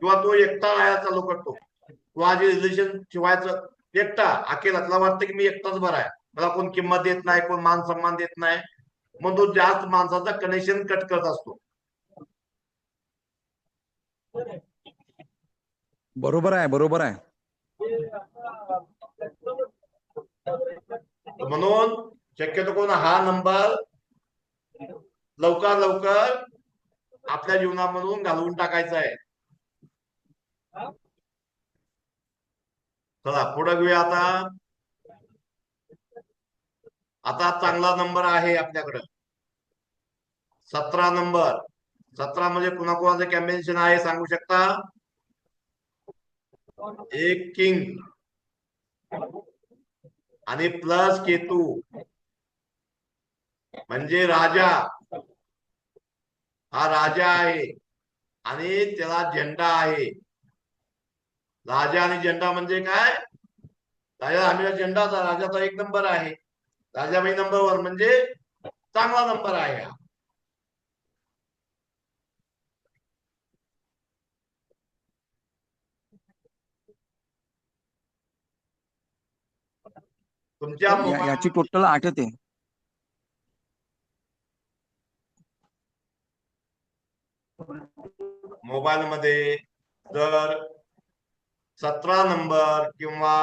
किंवा तो एकटा राहायला चालू करतो किंवा जे रिलेशन ठेवायचं एकटा अकेला वाटतं की मी एकटाच बरा आहे, मला कोण किंमत देत नाही, कोण मान सन्मान देत नाही, मग तो जास्त माणसाचा कनेक्शन कट करत असतो. बरोबर आहे. म्हणून शक्यतो कोण हा नंबर लवकर आपल्या जीवनामधून घालवून टाकायचा आहे. चला पुढे घेऊया. आता चांगला नंबर आहे आपल्याकडे 17 नंबर. 17 म्हणजे कुणाकुणाचं कॉम्बिनेशन आहे सांगू शकता? एक किंग आणि प्लस केतू म्हणजे राजा. हा राजा आहे आणि त्याला झेंडा आहे. राजा आणि झेंडा म्हणजे काय? राजा आम्ही झेंडाचा राजाचा 1 नंबर आहे. राजाबाई नंबर 1 म्हणजे चांगला नंबर आहे हा. तुमच्या याची टोटल 8 आहे. मोबाईल मध्ये जर 17 नंबर किंवा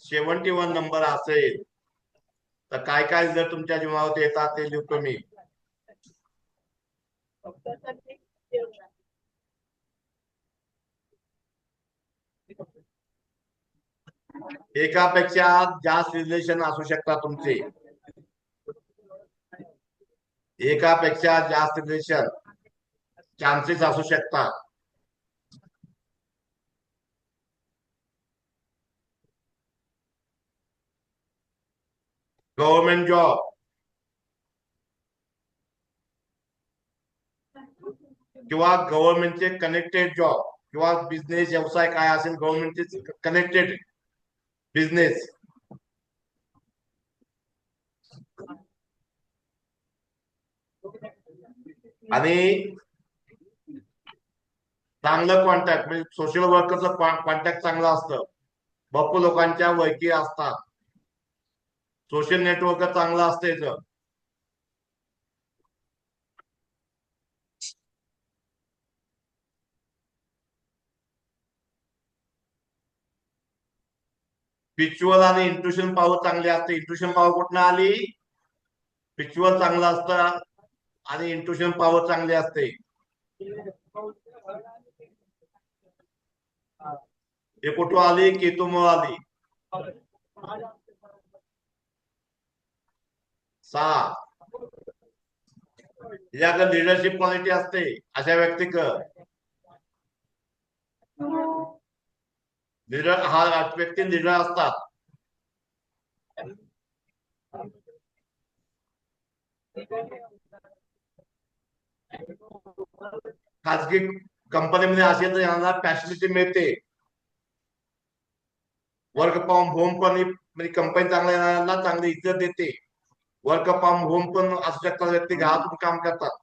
71 नंबर असेल तर काय काय जर तुमच्या जीवनावर येतात ते लिहितो मी. एकापेक्षा जास्त रिलेशन असू शकतात तुमचे. एकापेक्षा जास्त रिलेशन चान्सेस असू शकतात. गव्हर्नमेंट जॉब किंवा गव्हर्नमेंटचे कनेक्टेड जॉब किंवा बिझनेस व्यवसाय काय असेल गव्हर्नमेंटचे कनेक्टेड बिझनेस. आणि चांगलं कॉन्टॅक्ट म्हणजे सोशल वर्करचं कॉन्टॅक्ट चांगलं असतं. भरपूर लोकांच्या ओळखी असतात. सोशल नेटवर्क चांगलं असतं याचं. स्पिरिच्युअल आणि इंट्युशन पॉवर चांगली असते. इंट्युशन पॉवर कुठनं आली? स्पिरिच्युअल चांगलं असतं आणि इंट्युशन पॉवर चांगली असते. हे कुठं आली? केतूमुळे आली. 6 याकडे लिडरशिप क्वालिटी असते. अशा व्यक्तीक लिडर हा व्यक्ती लिडर असतात. खाजगी कंपनीमध्ये असेल तर यांना फॅसिलिटी मिळते. वर्क फ्रॉम होम पण म्हणजे कंपनी चांगल्या चांगली इज्जत देते. वर्क फ्रॉम होम पण असू शकतात. व्यक्ती घरातून काम करतात.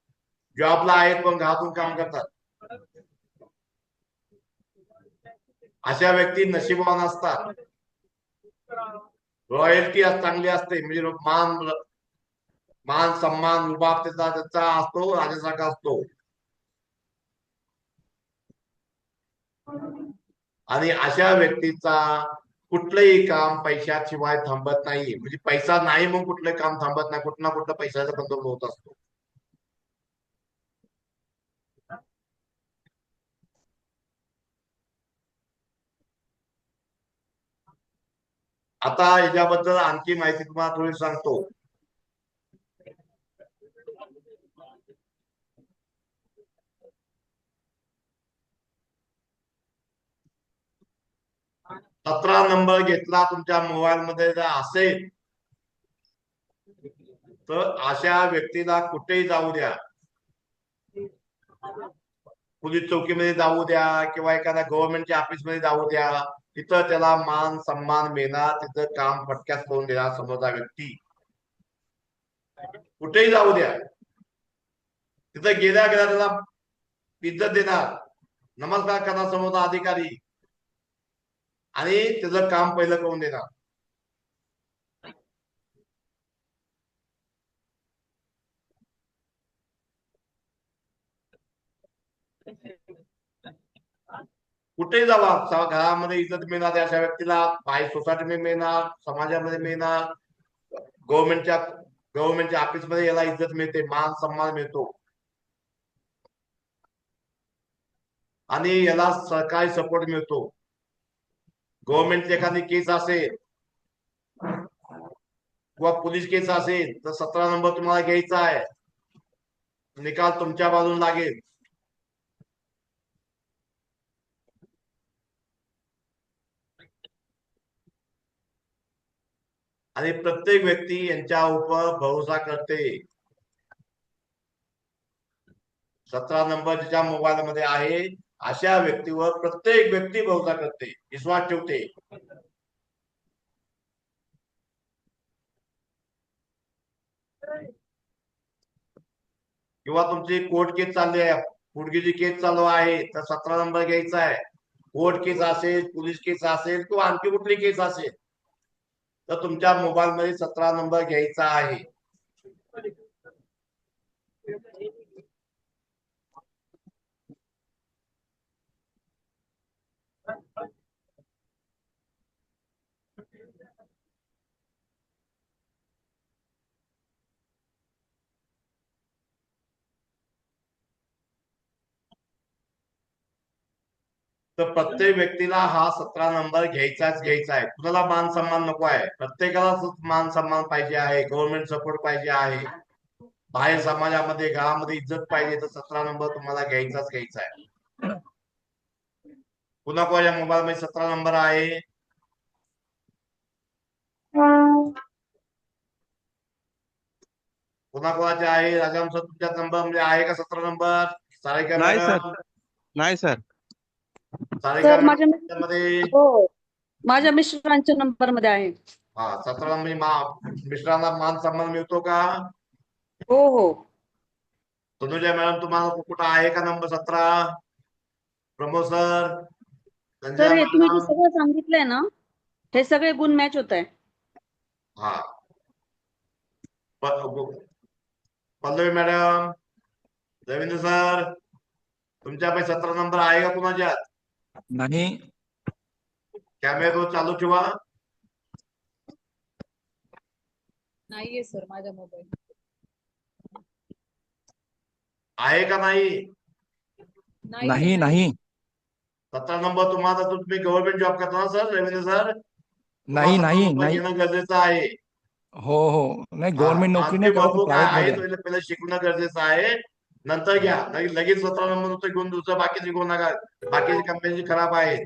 जॉबला आहेत पण घरातून काम करतात. अशा व्यक्ती नशिबवान असतात. रॉयल्टी चांगली असते म्हणजे मान सन्मान रुबाब त्याचा असतो राजासारखा असतो. आणि अशा व्यक्तीचा कुठलंही काम पैशाशिवाय थांबत नाही. म्हणजे पैसा नाही मग कुठलं काम थांबत नाही. कुठं ना कुठं पैशाचा बंदोबस्त होत असतो. आता याच्याबद्दल आणखी माहिती तुम्हाला थोडी सांगतो. सतरा नंबर घेतला तुमच्या मोबाईल मध्ये जर असेल तर अशा व्यक्तीला कुठेही जाऊ द्या. पोलीस चौकीमध्ये जाऊ द्या किंवा एखाद्या गव्हर्नमेंटच्या ऑफिस मध्ये जाऊ द्या. तिथं त्याला मान सन्मान मिळणार. तिथं काम फटक्यात करून देणार समोरचा व्यक्ती. कुठेही जाऊ द्या. तिथं गेल्या गेल्या त्याला इज्जत देणार. नमस्कार करणार समोरचा अधिकारी आणि त्याचं काम पहिलं करून देणार. कुठेही जावा घरामध्ये इज्जत मिळणार अशा व्यक्तीला. बाहेर सोसायटीमध्ये मिळणार. समाजामध्ये मिळणार. गव्हर्नमेंटच्या ऑफिस मध्ये याला इज्जत मिळते. मान सन्मान मिळतो. आणि याला सरकारी सपोर्ट मिळतो. गव्हर्नमेंटची एखादी केस असेल किंवा पोलीस केस असेल तर 17 नंबर तुम्हाला घ्यायचा आहे. निकाल तुमच्या बाजून लागेल. आणि प्रत्येक व्यक्ती यांच्या उपर भरोसा करते. 17 नंबर ज्याच्या मोबाईल मध्ये आहे अशा व्यक्तीवर प्रत्येक व्यक्ती भरोसा करते, विश्वास ठेवते. किंवा तुमची कोर्ट केस चालली आहे, गुडघेची केस चालू आहे, तर 17 नंबर घ्यायचा आहे. कोर्ट केस असेल, पोलीस केस असेल किंवा आणखी कुठली केस असेल तर तुमच्या मोबाईल मध्ये 17 नंबर घ्यायचा आहे. तर प्रत्येक व्यक्तीला हा 17 नंबर घ्यायचा आहे. कुणाला मान सन्मान नको आहे, प्रत्येकाला मान सन्मान पाहिजे आहे, गव्हर्नमेंट सपोर्ट पाहिजे आहे, बाहेर समाजामध्ये गावामध्ये इज्जत पाहिजे, तर 17 नंबर तुम्हाला घ्यायचा आहे. कुणाच्या मोबाईल मध्ये 17 नंबर आहे? कुणाचे आहे? राजाराम सर तुमच्या नंबर मध्ये आहे का 17 नंबर? सारिका नाही सर. मॅडम, नाही सर. सारिका सर माझ्या मॅडम मध्ये हो माझ्या मिस्टरांच्या नंबर मध्ये आहे. हा 17 म्हणजे मिश्रांना मान सन्मान मिळतो का? हो हो तनुजा मॅडम तुम्हाला कुठं आहे का number 17? Pramod sir, Sanjay sir हे तुम्ही जे मॅडम, सगळं सांगितलंय ना हे सगळे गुण मॅच होत आहे. हा पल्लवी मॅडम, रवींद्र सर, तुमच्यापैकी 17 नंबर आहे का कुणाच्यात? नाही. कॅमेरा तो चालू ठेवा. नाहीये सर माझ्या मोबाईल. आहे का नाही? नाही नाही 17 नंबर तुम्हाला, तुम्ही गव्हर्नमेंट जॉब करता ना सर रवींद्र सर? नाही तुम्हाला 17 नाही नंबर नाही. घेणं गरजेचं आहे. हो हो नाही गव्हर्नमेंट नोकरी आणखी नाही करत, भरपूर काय प्रायव्हेट आहे मध्ये आहे. पहिलं शिकणं गरजेचं आहे, नंतर घ्या. लगेच 17 नंबर नुसतं घेऊन दुसरं बाकीचे घेऊ नका. बाकीची कंपनी खराब आहे,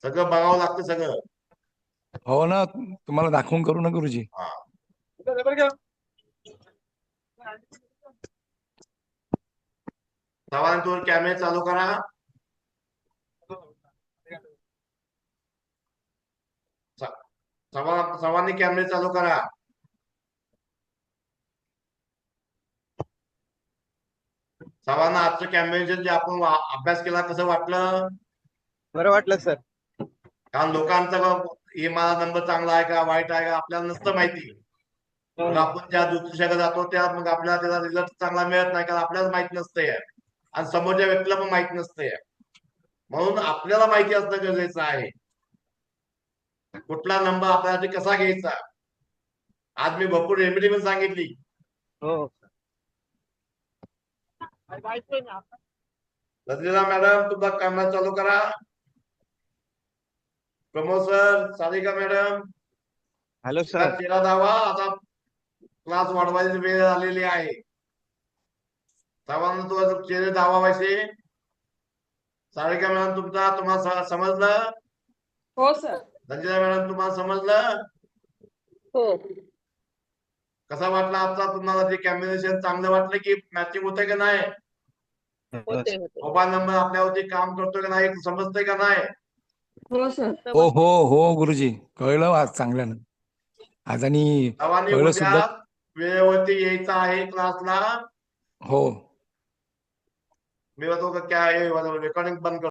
सगळं बघावं लागतं सगळं. हो ना, तुम्हाला दाखवून करू ना गुरुजी. हा सर्वांवर कॅमेरे चालू करा. सर्वांनी कॅमेरे चालू करा. सर्वांना आजचं कॅमेरे जे आपण अभ्यास केला कसं वाटलं? बरं वाटलं सर. कारण लोकांचं हे माझा नंबर चांगला आहे का वाईट आहे का आपल्याला नसतं माहिती. मग आपण ज्या ज्योतिषाकडे जातो त्या मग आपल्याला त्याचा रिझल्ट चांगला मिळत नाही, कारण आपल्याला माहित नसतंय आणि समोरच्या व्यक्तीला पण माहित नसतंय. म्हणून आपल्याला माहिती असणं गरजेचं आहे कुठला नंबर आपल्यासाठी कसा घ्यायचा. आज मी भरपूर रेमेडी पण सांगितली. हो रंजिता मॅडम तुमचा कॅमेरा चालू करा. Pramod sir, Sarika madam, hello sir. चेहरा दावा. आता क्लास वाढवायची वेळ आलेली आहे. सर्वांना तो चेहरे दावायचे. सारिका मॅडम तुम्हाला समजलं? हो सर. रंजिता मॅडम तुम्हाला समजलं? हो कसा वाटला आजचा तुम्हाला? ते कॉम्बिनेशन चांगलं वाटलं की मॅचिंग होतंय का नाही? होते होते. मोबाईल नंबर आपल्यावरती काम करतोय का नाही समजतंय का नाही? हो सर. हो हो हो गुरुजी, कळलं आज चांगल्यानं. आज आणि सर्वांनी कळलं उद्या सुद्धा. वेळेवरती यायचं आहे क्लासला. हो मी तो क्या रेकॉर्डिंग बंद करतो.